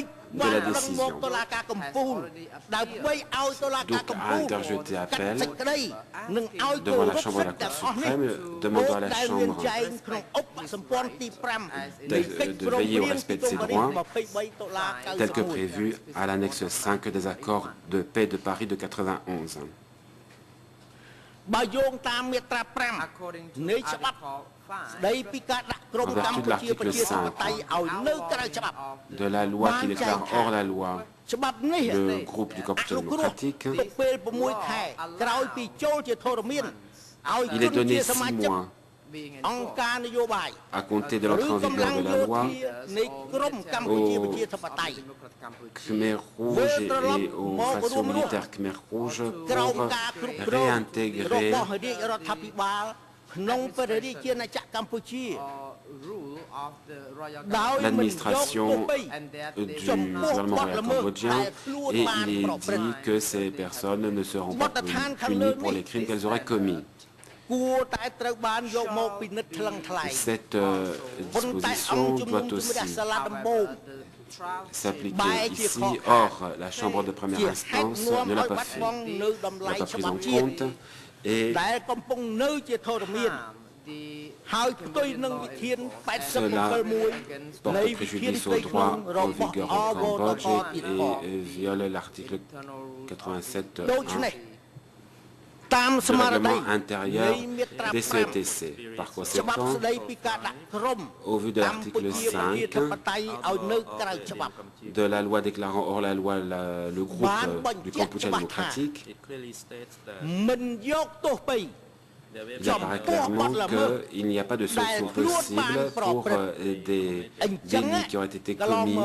la décision. Donc, à interjeter appel devant la Chambre de la Cour suprême, demandant à la Chambre de veiller au respect de ses droits, tel que prévu à l'annexe 5 des accords de paix de Paris de 91. En vertu de l'article 5 de la loi qui déclare hors la loi le groupe du Corpus démocratique, il est donné 6 mois à compter de l'entrée en vigueur de la loi aux Khmer Rouge et aux factions militaires Khmer Rouge pour réintégrer l'administration du gouvernement royal cambodgien, et il est dit que ces personnes ne seront pas punies pour les crimes qu'elles auraient commis. Cette disposition doit aussi s'appliquer ici. Or, la Chambre de première instance ne l'a pas fait, ne l'a pas prise en compte, et cela porte préjudice au droit en vigueur au Cambodge et viole l'article 87.1 du règlement intérieur des CETC. Par conséquent, au vu de l'article 5 de la loi déclarant hors la loi le groupe du Cambodge démocratique, il apparaît clairement qu'il n'y a pas de sanction possible pour des délits qui auraient été commis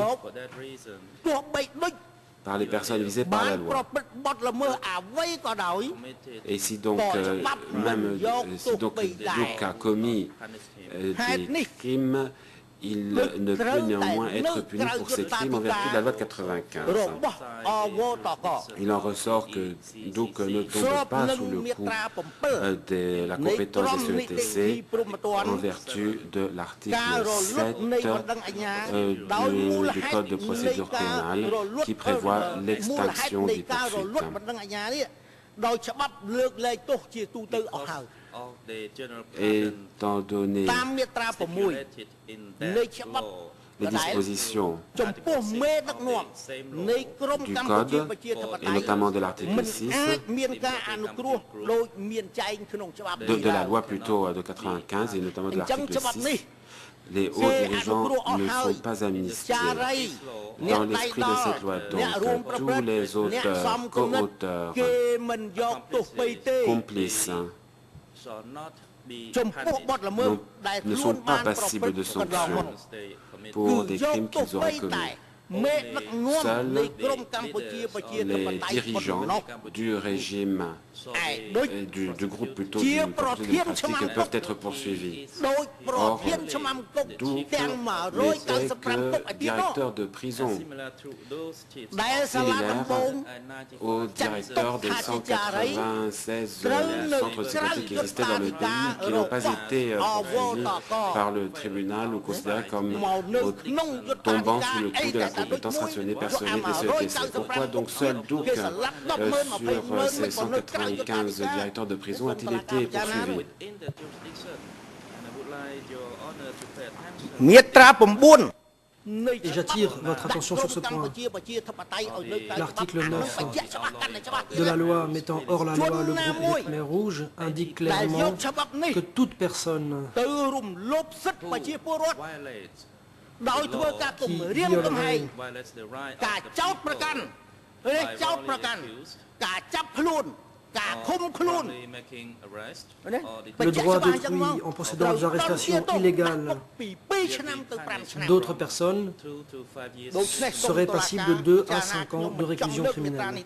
par les personnes visées par la loi. Et si donc, si Duc a commis des crimes, il ne peut néanmoins être puni pour ces crimes en vertu de la loi de 95. Il en ressort que Duc ne tombe pas sous le coup de la compétence des CETC en vertu de l'article 7 du Code de procédure pénale qui prévoit l'extinction des poursuites. Étant donné les dispositions du Code, et notamment de l'article 6, de la loi plutôt de 95, et notamment de l'article 6, les hauts dirigeants ne sont pas amnistiés. Dans l'esprit de cette loi, donc, tous les auteurs, co-auteurs, complices, ne sont pas passibles de sanctions pour des crimes qu'ils auraient commis. Seuls les dirigeants du régime, du groupe plutôt du Cambodge démocratique peuvent être poursuivis. Or, Duc n'était que directeur de prison, similaire au directeur des 196 centres psychiatriques qui existaient dans le pays, qui n'ont pas été poursuivis par le tribunal ou considérés comme tombant sous le coup de la compétence rationnée personnelle des CETC. Pourquoi donc seul Duc sur ces 195 directeurs de prison a-t-il été poursuivi? Et j'attire votre attention sur ce point. L'article 9 de la loi mettant hors la loi le groupe des Khmer Rouges indique clairement que toute personne qui violerait le droit d'autrui en procédant à des arrestations illégales d'autres personnes serait passible de 2 à 5 ans de réclusion criminelle.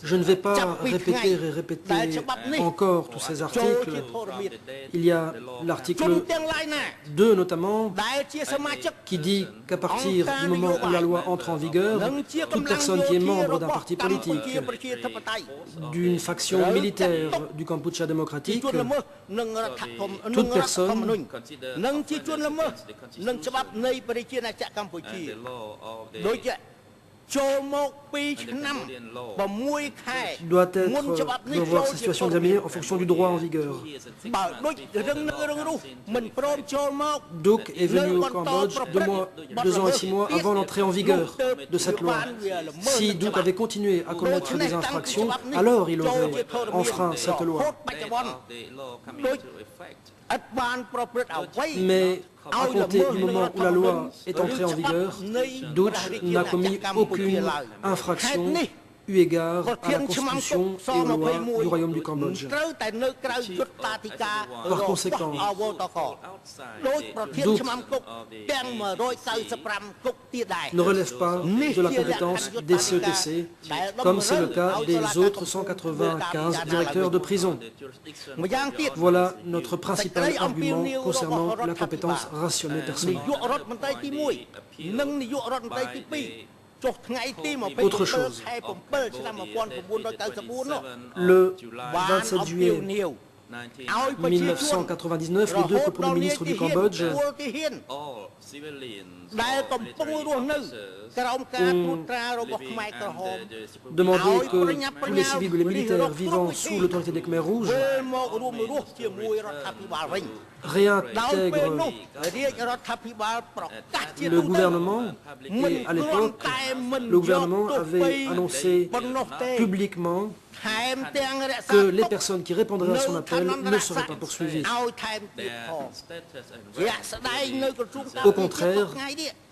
Je ne vais pas répéter et répéter encore tous ces articles. Il y a l'article 2 notamment qui dit qu'à partir du moment où la loi entre en vigueur, toute personne qui est membre d'un parti politique, d'une faction militaire du Kampuchea démocratique, toute personne doit voir sa situation examinée en fonction du droit en vigueur. Duc est venu au Cambodge 2 ans et 6 mois avant l'entrée en vigueur de cette loi. Si Duc avait continué à commettre des infractions, alors il aurait enfreint cette loi. Mais à compter du moment où la loi est entrée en vigueur, Duc n'a commis aucune infraction eu égard à la Constitution et aux lois du Royaume du Cambodge. Par conséquent, Duc ne relève pas de la compétence des CETC, comme c'est le cas des autres 195 directeurs de prison. Voilà notre principal argument concernant la compétence rationnelle personnelle. Autre chose, le 27 juillet 1999, les 2 premiers ministres du Cambodge ont demandé que tous les civils ou les militaires vivant sous l'autorité des Khmers rouges réintègrent le gouvernement. Et à l'époque, le gouvernement avait annoncé publiquement que les personnes qui répondraient à son appel ne seraient pas poursuivies. Au contraire,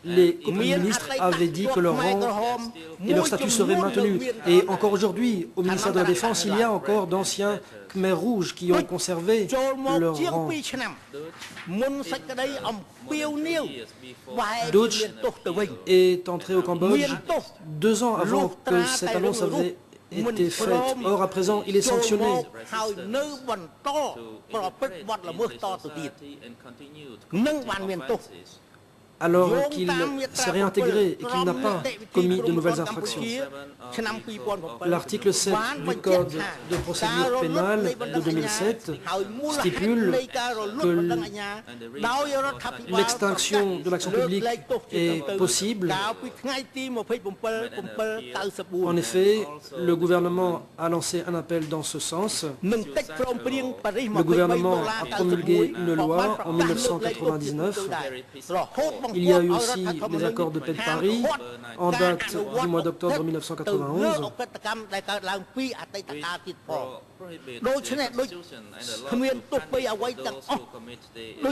les ministres avaient dit que leur rang et leur statut seraient maintenus. Et encore aujourd'hui, au ministère de la Défense, il y a encore d'anciens Khmers rouges qui ont conservé leur rang. Duc est entré au Cambodge 2 ans avant que cette annonce avait été faite. Or, à présent, il est sanctionné. Alors qu'il s'est réintégré et qu'il n'a pas commis de nouvelles infractions. L'article 7 du Code de procédure pénale de 2007 stipule que l'extinction de l'action publique est possible. En effet, le gouvernement a lancé un appel dans ce sens. Le gouvernement a promulgué une loi en 1999. Il y a eu aussi les accords de paix de Paris en date du mois d'octobre 1991.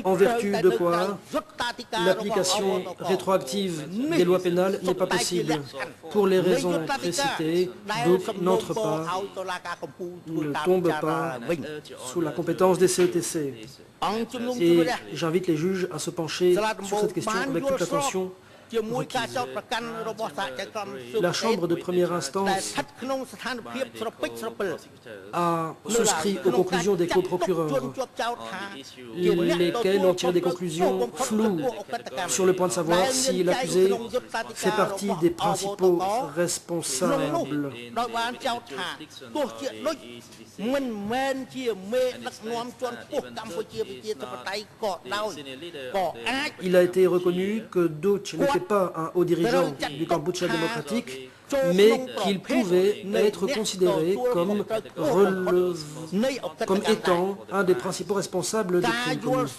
En vertu de quoi l'application rétroactive des lois pénales n'est pas possible. Pour les raisons précitées, Duc n'entre pas, ne tombe pas sous la compétence des CETC. Et j'invite les juges à se pencher sur cette question avec toute l'attention requise. La Chambre de première instance a souscrit aux conclusions des coprocureurs, lesquels ont tiré des conclusions floues sur le point de savoir si l'accusé fait partie des principaux responsables. Il a été reconnu que Duc n'était pas un haut dirigeant du Kampuchea démocratique, mais qu'il pouvait être considéré comme étant un des principaux responsables des crimes commis.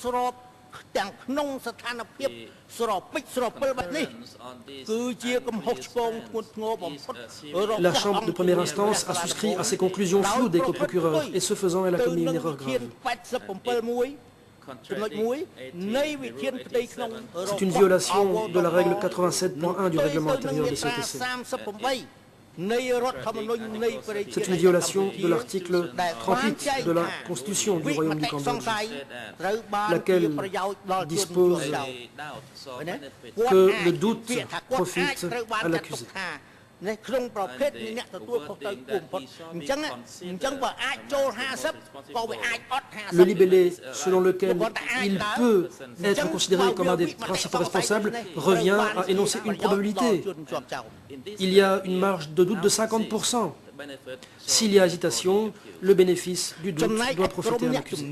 La Chambre de première instance a souscrit à ces conclusions floues des coprocureurs, et ce faisant, elle a commis une erreur grave. C'est une violation de la règle 87.1 du règlement intérieur des CETC. C'est une violation de l'article 38 de la Constitution du Royaume du Cambodge, laquelle dispose que le doute profite à l'accusé. Le libellé selon lequel il peut être considéré comme un des principaux responsables revient à énoncer une probabilité. Il y a une marge de doute de 50%. S'il y a hésitation, le bénéfice du doute doit profiter à l'accusé.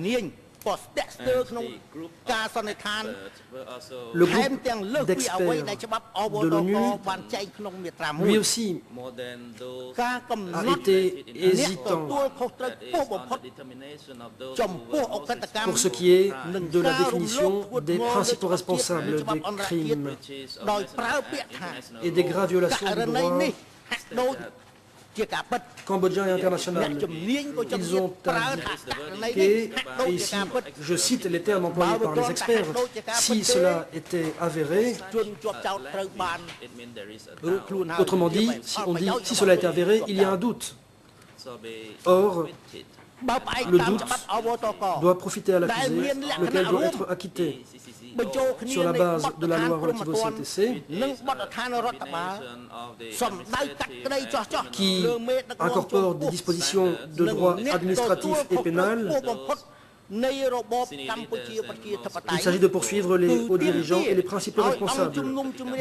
Le groupe d'experts de l'ONU, lui aussi, a été hésitant pour ce qui est de la définition des principaux responsables des crimes et des graves violations du droit cambodgien et international. Ils ont indiqué, et ici je cite les termes employés par les experts, si cela était avéré, autrement dit, si cela était avéré, il y a un doute. Or, le doute doit profiter à l'accusé, lequel doit être acquitté sur la base de la loi relative au CTC, qui incorpore des dispositions de droit administratif et pénal. Il s'agit de poursuivre les hauts dirigeants et les principaux responsables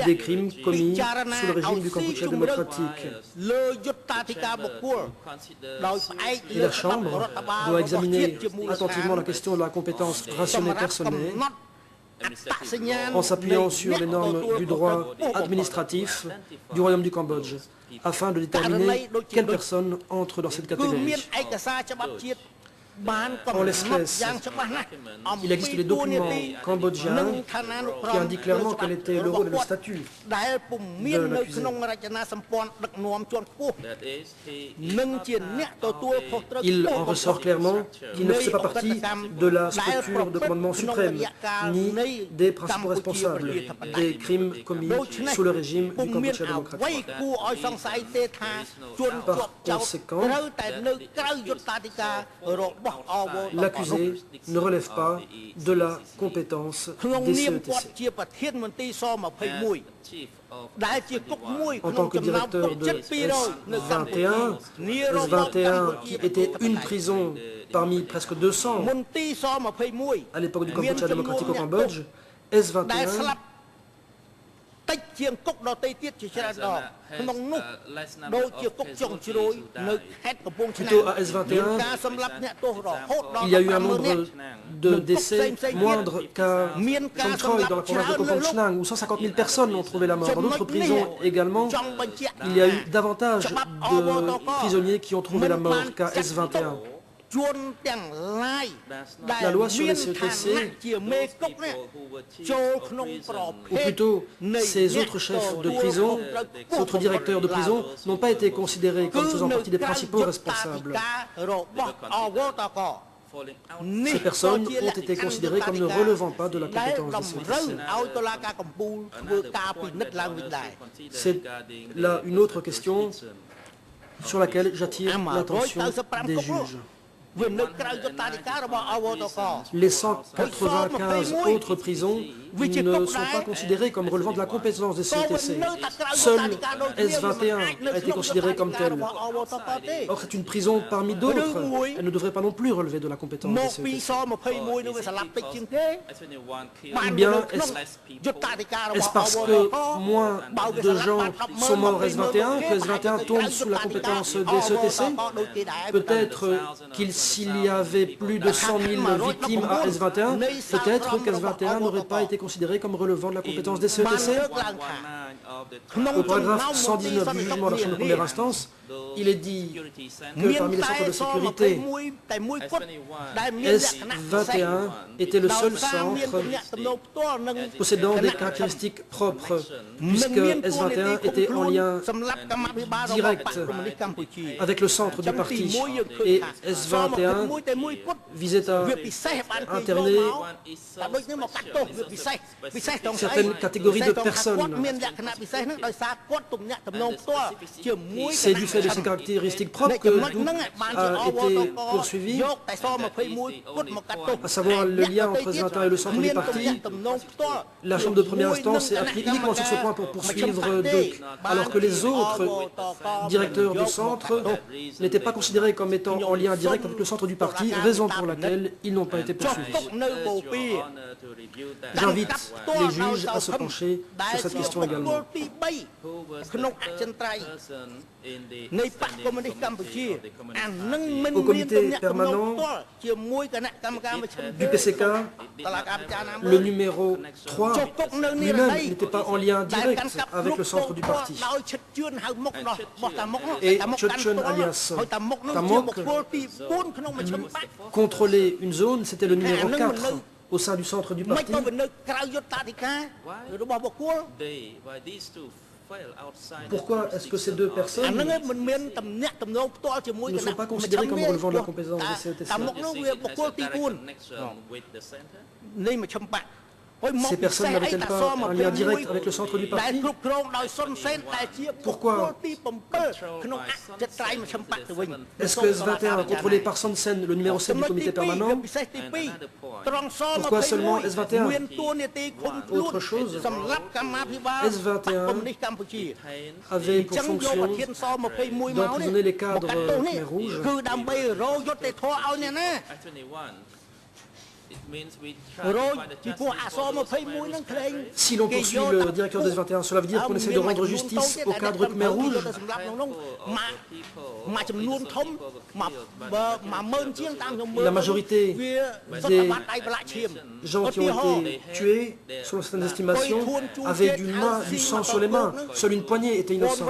des crimes commis sous le régime du Kampuchea démocratique. Et la Chambre doit examiner attentivement la question de la compétence rationnée personnelle en s'appuyant sur les normes du droit administratif du Royaume du Cambodge, afin de déterminer quelles personnes entrent dans cette catégorie. En l'espèce, il existe des documents cambodgiens qui indiquent clairement quel était le rôle et le statut de l'accusé. Il en ressort clairement qu'il ne faisait pas partie de la structure de commandement suprême, ni des principaux responsables des crimes commis sous le régime du Kampuchea démocratique. Par conséquent, l'accusé ne relève pas de la compétence des CETC. En tant que directeur de S21, S21 qui était une prison parmi presque 200 à l'époque du Kampuchea démocratique au Cambodge, S21 plutôt à S21, il y a eu un nombre de décès moindre qu'à Chongtroi dans la province de Kompong Chnang, où 150 000 personnes ont trouvé la mort. Dans d'autres prisons également, il y a eu davantage de prisonniers qui ont trouvé la mort qu'à S21. La loi sur les CETC, ou plutôt ces autres chefs de prison, ces autres directeurs de prison, n'ont pas été considérés comme faisant partie des principaux responsables. Ces personnes ont été considérées comme ne relevant pas de la compétence des CETC. C'est là une autre question sur laquelle j'attire l'attention des juges. Les 195 autres prisons ne sont pas considérées comme relevant de la compétence des CETC. Seul S21 a été considéré comme tel. Or, c'est une prison parmi d'autres. Elle ne devrait pas non plus relever de la compétence des CETC. Ou bien, est-ce parce que moins de gens sont morts S21 que S21 tombe sous la compétence des CETC? Peut-être s'il y avait plus de 100 000 victimes à S21, peut-être qu'S21 n'aurait pas été considéré comme relevant de la compétence des CETC. Au paragraphe 119 du jugement de la Chambre de première instance, il est dit que parmi les centres de sécurité, S21 était le seul centre possédant des caractéristiques propres, puisque S21 était en lien direct avec le centre du parti. Et S21 visait à interner certaines catégories de personnes. C'est du fait de ces caractéristiques propres que Duc a été poursuivi, à savoir le lien entre S21 et le centre du parti. La Chambre de première instance est appuyée uniquement sur ce point pour poursuivre Duc, alors que les autres directeurs du centre n'étaient pas considérés comme étant en lien direct avec le centre du parti, raison pour laquelle ils n'ont pas été poursuivis. J'invite les juges à se pencher sur cette question également. Au comité permanent du PCK, le numéro 3 lui-même n'était pas en lien direct avec le centre du parti. Et Chotchon alias Tamok contrôler une zone, c'était le numéro 4 au sein du centre du parti. Pourquoi est-ce que ces deux personnes ne sont pas considérées comme relevant de la compétence de CETC? Ces personnes n'avaient-elles pas un lien direct avec le centre du parti? Pourquoi est-ce que S21 contrôlé par Son Sen, le numéro 7 du comité permanent? Pourquoi seulement S21? Autre chose, S21 avait pour fonction d'emprisonner les cadres Khmer Rouge. Si l'on poursuit le directeur des 21, cela veut dire qu'on essaie de rendre justice au cadre Khmer Rouge. La majorité des gens qui ont été tués, selon certaines estimations, avaient du sang sur les mains. Seule une poignée était innocente.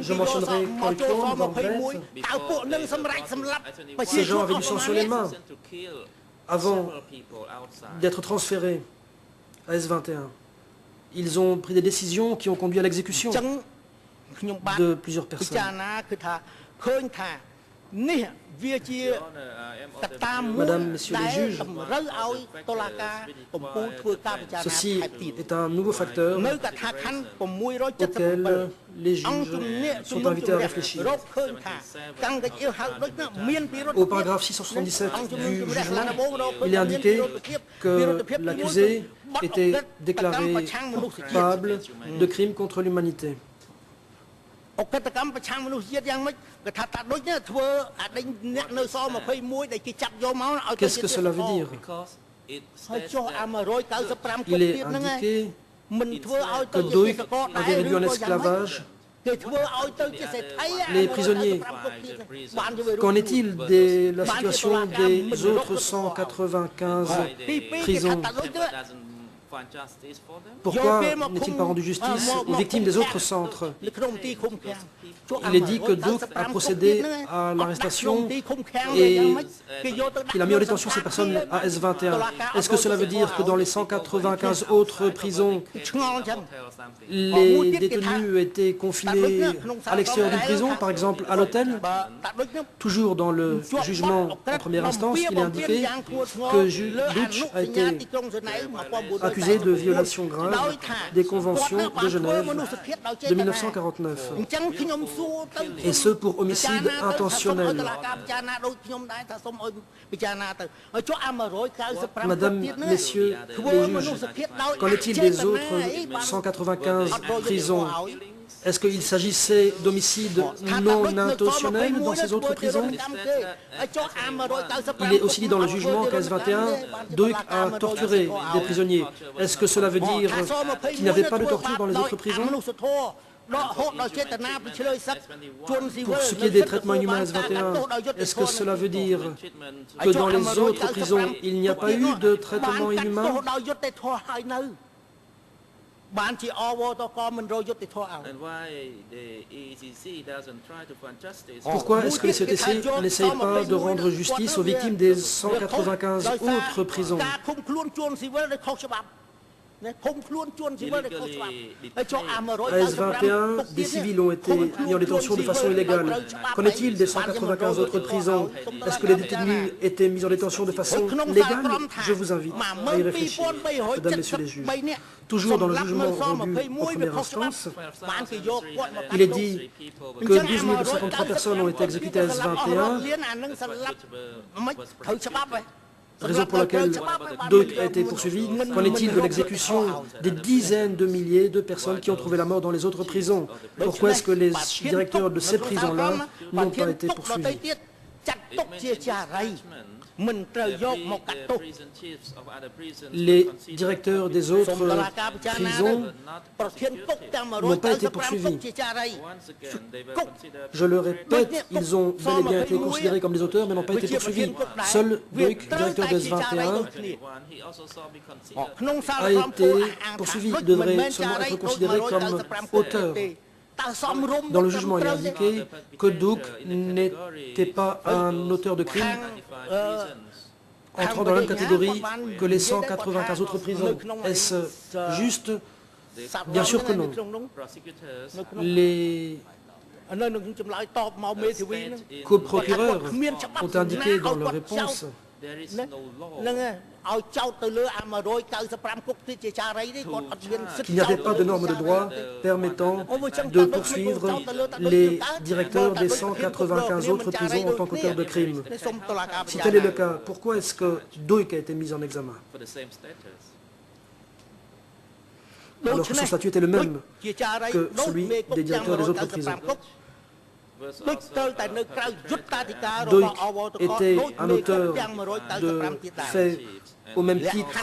Je mentionnerai Koikon, Van Brett. Ces gens avaient du sang sur les mains avant d'être transférés à S21. Ils ont pris des décisions qui ont conduit à l'exécution de plusieurs personnes. Madame, Messieurs les juges, ceci est un nouveau facteur auquel les juges sont invités à réfléchir. Au paragraphe 677 du jugement, il est indiqué que l'accusé était déclaré coupable de crimes contre l'humanité. Qu'est-ce que cela veut dire? Il est indiqué que Duc avait réduit en esclavage les prisonniers. Qu'en est-il de la situation des autres 195 prisons? Pourquoi n'est-il pas rendu justice aux victimes des autres centres? Il est dit que Duc a procédé à l'arrestation et qu'il a mis en détention ces personnes à S21. Est-ce que cela veut dire que dans les 195 autres prisons, les détenus étaient confinés à l'extérieur d'une prison, par exemple à l'hôtel? Toujours dans le jugement en première instance, il est indiqué que Duc a été accusé de violation grave des conventions de Genève de 1949, et ce pour homicide intentionnel. Madame, Messieurs les juges, qu'en est-il des autres 195 prisons? Est-ce qu'il s'agissait d'homicide non intentionnel dans ces autres prisons? Il est aussi dit dans le jugement qu'à S21, Duc a torturé des prisonniers. Est-ce que cela veut dire qu'il n'y avait pas de torture dans les autres prisons? Pour ce qui est des traitements inhumains à S21, est-ce que cela veut dire que dans les autres prisons, il n'y a pas eu de traitement inhumain? Pourquoi est-ce que les CETC n'essayent pas de rendre justice aux victimes des 195 autres prisons? À S21, des civils ont été mis en détention de façon illégale. Qu'en est-il des 195 autres prisons? Est-ce que les détenus étaient mis en détention de façon légale? Je vous invite à y réfléchir, mesdames, messieurs les juges. Toujours dans le jugement rendu en première instance, il est dit que 12 253 personnes ont été exécutées à S21, raison pour laquelle Doik a été poursuivi. Qu'en est-il de l'exécution des dizaines de milliers de personnes qui ont trouvé la mort dans les autres prisons? Pourquoi est-ce que les directeurs de ces prisons-là n'ont pas été poursuivis? Les directeurs des autres prisons n'ont pas été poursuivis. Je le répète, ils ont bel et bien été considérés comme des auteurs, mais n'ont pas été poursuivis. Seul Doik, directeur de S21, a été poursuivi. Il devrait seulement être considéré comme auteur. Dans le jugement, il est indiqué que Doik n'était pas un auteur de crime entrant dans la même catégorie que les 195 autres prisons. Est-ce juste? Bien sûr que non. Les co-procureurs ont indiqué dans leur réponse qu'il n'y avait pas de normes de droit permettant de poursuivre les directeurs des 195 autres prisons en tant qu'auteurs de crimes. Si tel est le cas, pourquoi est-ce que Doik a été mis en examen alors que son statut était le même que celui des directeurs des autres prisons? Doik était un auteur de faits au même titre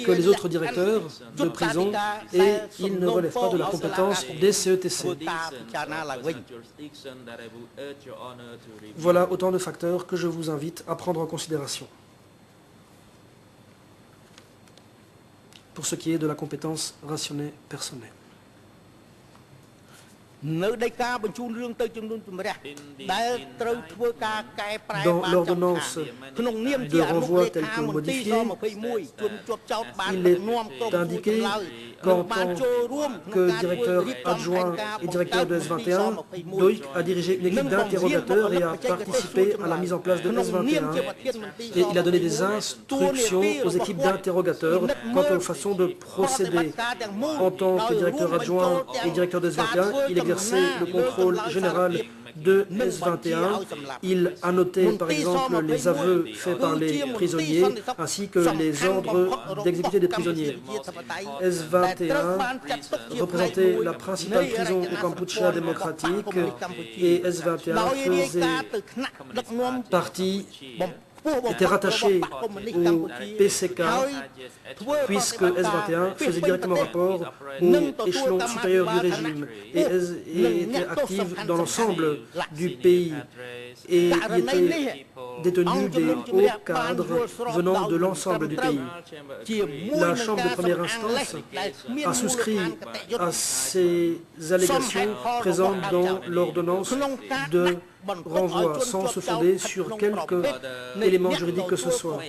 que les autres directeurs de prison et il ne relève pas de la compétence des CETC. Voilà autant de facteurs que je vous invite à prendre en considération. Pour ce qui est de la compétence rationnée personnelle. Dans l'ordonnance de renvoi telle que modifiée, il est indiqué qu'en tant que directeur adjoint et directeur de S21, Doik a dirigé une équipe d'interrogateurs et a participé à la mise en place de S21. Et il a donné des instructions aux équipes d'interrogateurs quant aux façons de procéder. En tant que directeur adjoint et directeur de S21, il exerçait le contrôle général de S21. Il a noté par exemple les aveux faits par les prisonniers ainsi que les ordres d'exécuter des prisonniers. S21 représentait la principale prison au Kampuchea démocratique et S21 faisait partie, était rattaché au PCK puisque S21 faisait directement rapport au échelon supérieur du régime et était active dans l'ensemble du pays et y était détenu des hauts cadres venant de l'ensemble du pays. La Chambre de première instance a souscrit à ces allégations présentes dans l'ordonnance de renvoi sans se fonder sur quelque élément juridique que ce soit.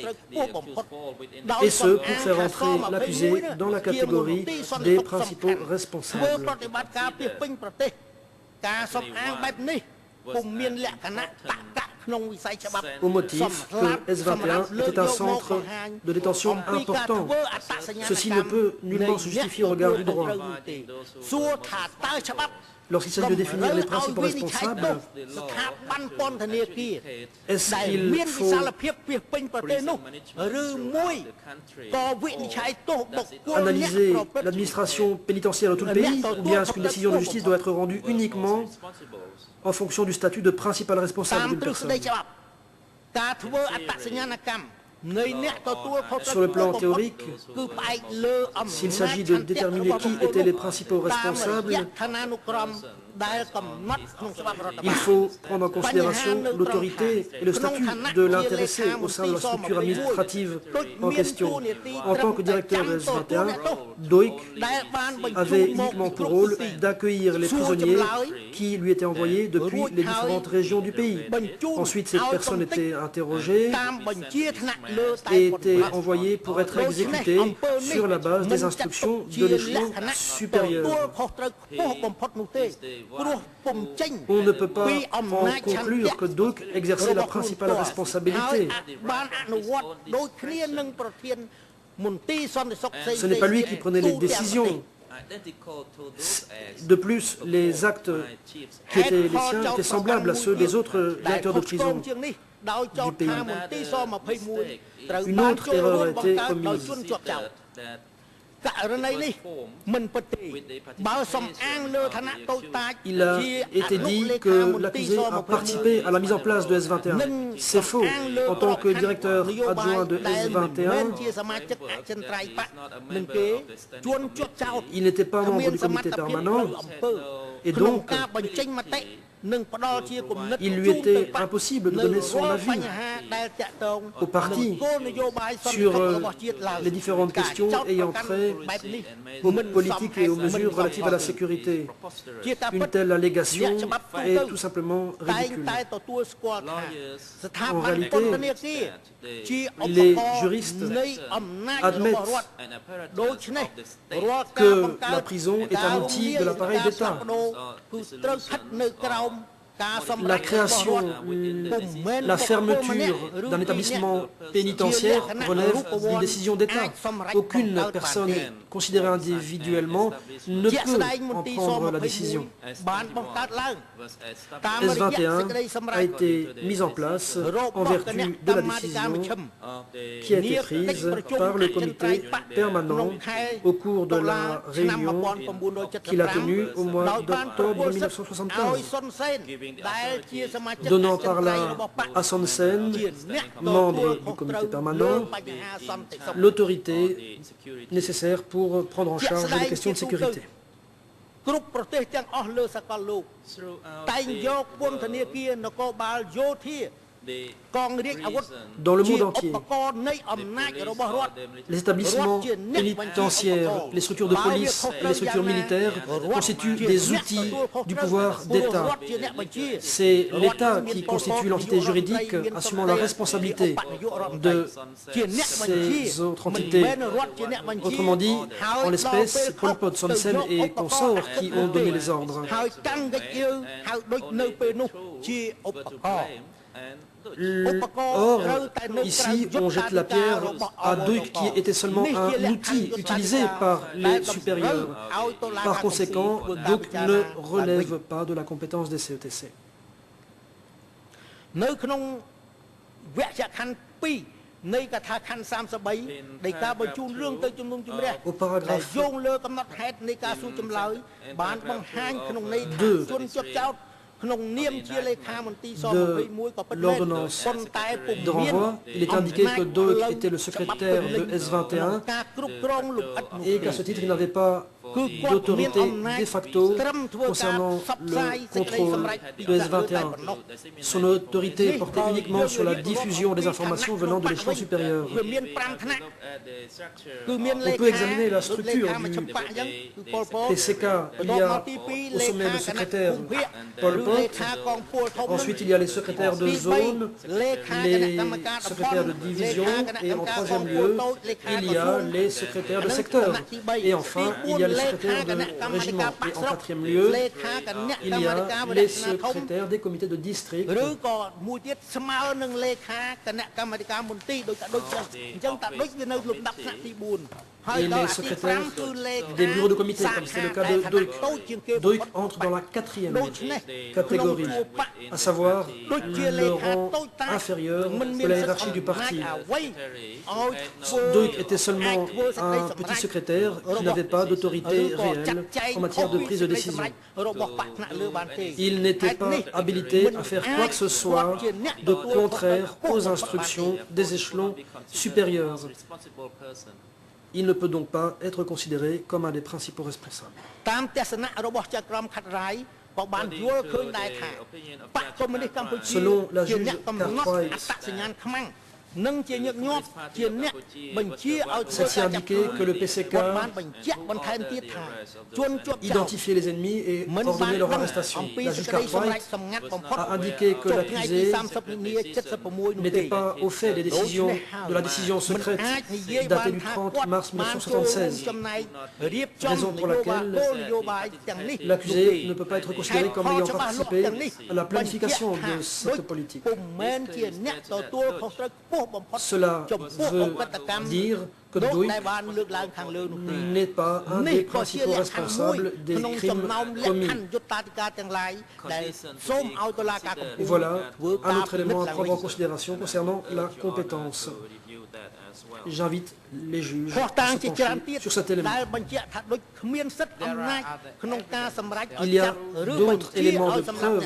Et ce, pour faire entrer l'accusé dans la catégorie des principaux responsables. Au motif que S21 était un centre de détention important. Ceci ne peut nullement se justifier au regard du droit. Lorsqu'il s'agit de définir les principaux responsables, est-ce qu'il faut analyser l'administration pénitentiaire de tout le pays ou bien est-ce qu'une décision de justice doit être rendue uniquement en fonction du statut de principal responsable d'une personne? Sur le plan théorique, s'il s'agit de déterminer qui étaient les principaux responsables, Il faut prendre en considération l'autorité et le statut de l'intéressé au sein de la structure administrative en question. En tant que directeur de S21, Doik avait uniquement pour rôle d'accueillir les prisonniers qui lui étaient envoyés depuis les différentes régions du pays. Ensuite, cette personne était interrogée et était envoyée pour être exécutée sur la base des instructions de l'échelon supérieur. On ne peut pas en conclure que Doik exerçait la principale responsabilité. Ce n'est pas lui qui prenait les décisions. De plus, les actes qui étaient les siens étaient semblables à ceux des autres directeurs de prison du pays. Une autre erreur a été commise. Il a été dit que l'accusé a participé à la mise en place de S21. C'est faux. En tant que directeur adjoint de S21, il n'était pas membre du comité permanent et donc il lui était impossible de donner son avis au parti sur les différentes questions ayant trait aux politiques et aux mesures relatives à la sécurité. Une telle allégation est tout simplement ridicule. En réalité, les juristes admettent que la prison est un outil de l'appareil d'État. La création, la fermeture d'un établissement pénitentiaire relève d'une décision d'État. Aucune personne considérée individuellement ne peut en prendre la décision. S21 a été mis en place en vertu de la décision qui a été prise par le comité permanent au cours de la réunion qu'il a tenue au mois d'octobre 1975. Donnant par là à Son Sen, membre du comité permanent, l'autorité nécessaire pour prendre en charge les questions de sécurité. Dans le monde entier, les établissements pénitentiaires, les structures de police et les structures militaires constituent des outils du pouvoir d'État. C'est l'État qui constitue l'entité juridique assumant la responsabilité de ces autres entités. Autrement dit, en l'espèce, Pol Pot, Son Sen et consorts qui ont donné les ordres. Or, ici, on jette la pierre à Doik qui était seulement un outil utilisé par les supérieurs. Par conséquent, Doik ne relève pas de la compétence des CETC. Au paragraphe 2 de l'ordonnance de renvoi, il est indiqué que Doik était le secrétaire de S21 et qu'à ce titre, il n'avait pas d'autorité de facto concernant le contrôle de S21. Son autorité portait uniquement sur la diffusion des informations venant de l'échelon supérieur. On peut examiner la structure du PCK. Il y a au sommet le secrétaire Pol Pot, ensuite il y a les secrétaires de zone, les secrétaires de division et en troisième lieu, il y a les secrétaires de secteur. Et enfin, il y a les secrétaires de régiment. Et en quatrième lieu, il y a les secrétaires des comités de district. Et les secrétaires des bureaux de comité, comme c'est le cas de Doik. Doik entre dans la quatrième catégorie, à savoir le rang inférieur de la hiérarchie du parti. Doik était seulement un petit secrétaire qui n'avait pas d'autorité réelle en matière de prise de décision. Il n'était pas habilité à faire quoi que ce soit de contraire aux instructions des échelons supérieurs. Il ne peut donc pas être considéré comme un des principaux responsables. Selon la juge Cartwright, celle-ci indiquait que le PCK identifiait les ennemis et ordonnait leur arrestation. La juge Cartwright a indiqué que l'accusé n'était pas au fait de la décision secrète datée du 30 mars 1976, raison pour laquelle l'accusé ne peut pas être considéré comme ayant participé à la planification de cette politique. Cela veut dire que Duik n'est pas un des principaux responsables des crimes commis. Et voilà un autre élément à prendre en considération concernant la compétence. J'invite les juges à se pencher sur cet élément. Il y a d'autres éléments de preuve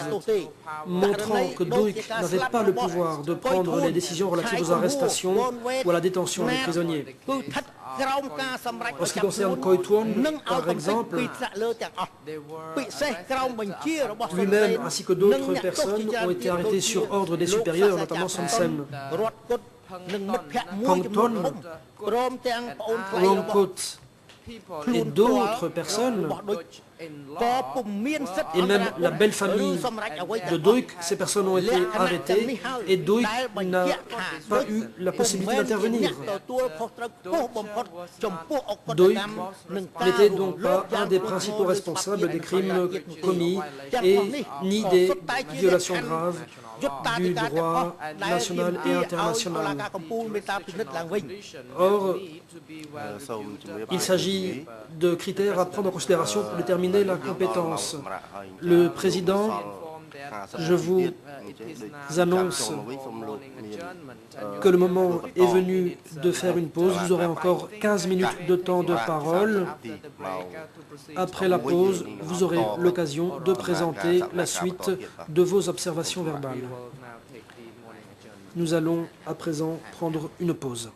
montrant que Duik n'avait pas le pouvoir de prendre les décisions relatives aux arrestations ou à la détention des prisonniers. En ce qui concerne Koi Thuon, par exemple, lui-même ainsi que d'autres personnes ont été arrêtés sur ordre des supérieurs, notamment Son Sen. Pang Ton, Rongkot et d'autres personnes, et même la belle famille de Duik, ces personnes ont été arrêtées et Duik n'a pas eu la possibilité d'intervenir. Duik n'était donc pas un des principaux responsables des crimes commis et ni des violations graves du droit national et international. Or, il s'agit de critères à prendre en considération pour déterminer la compétence. Le président, je vous annonce que le moment est venu de faire une pause. Vous aurez encore 15 minutes de temps de parole. Après la pause, vous aurez l'occasion de présenter la suite de vos observations verbales. Nous allons à présent prendre une pause.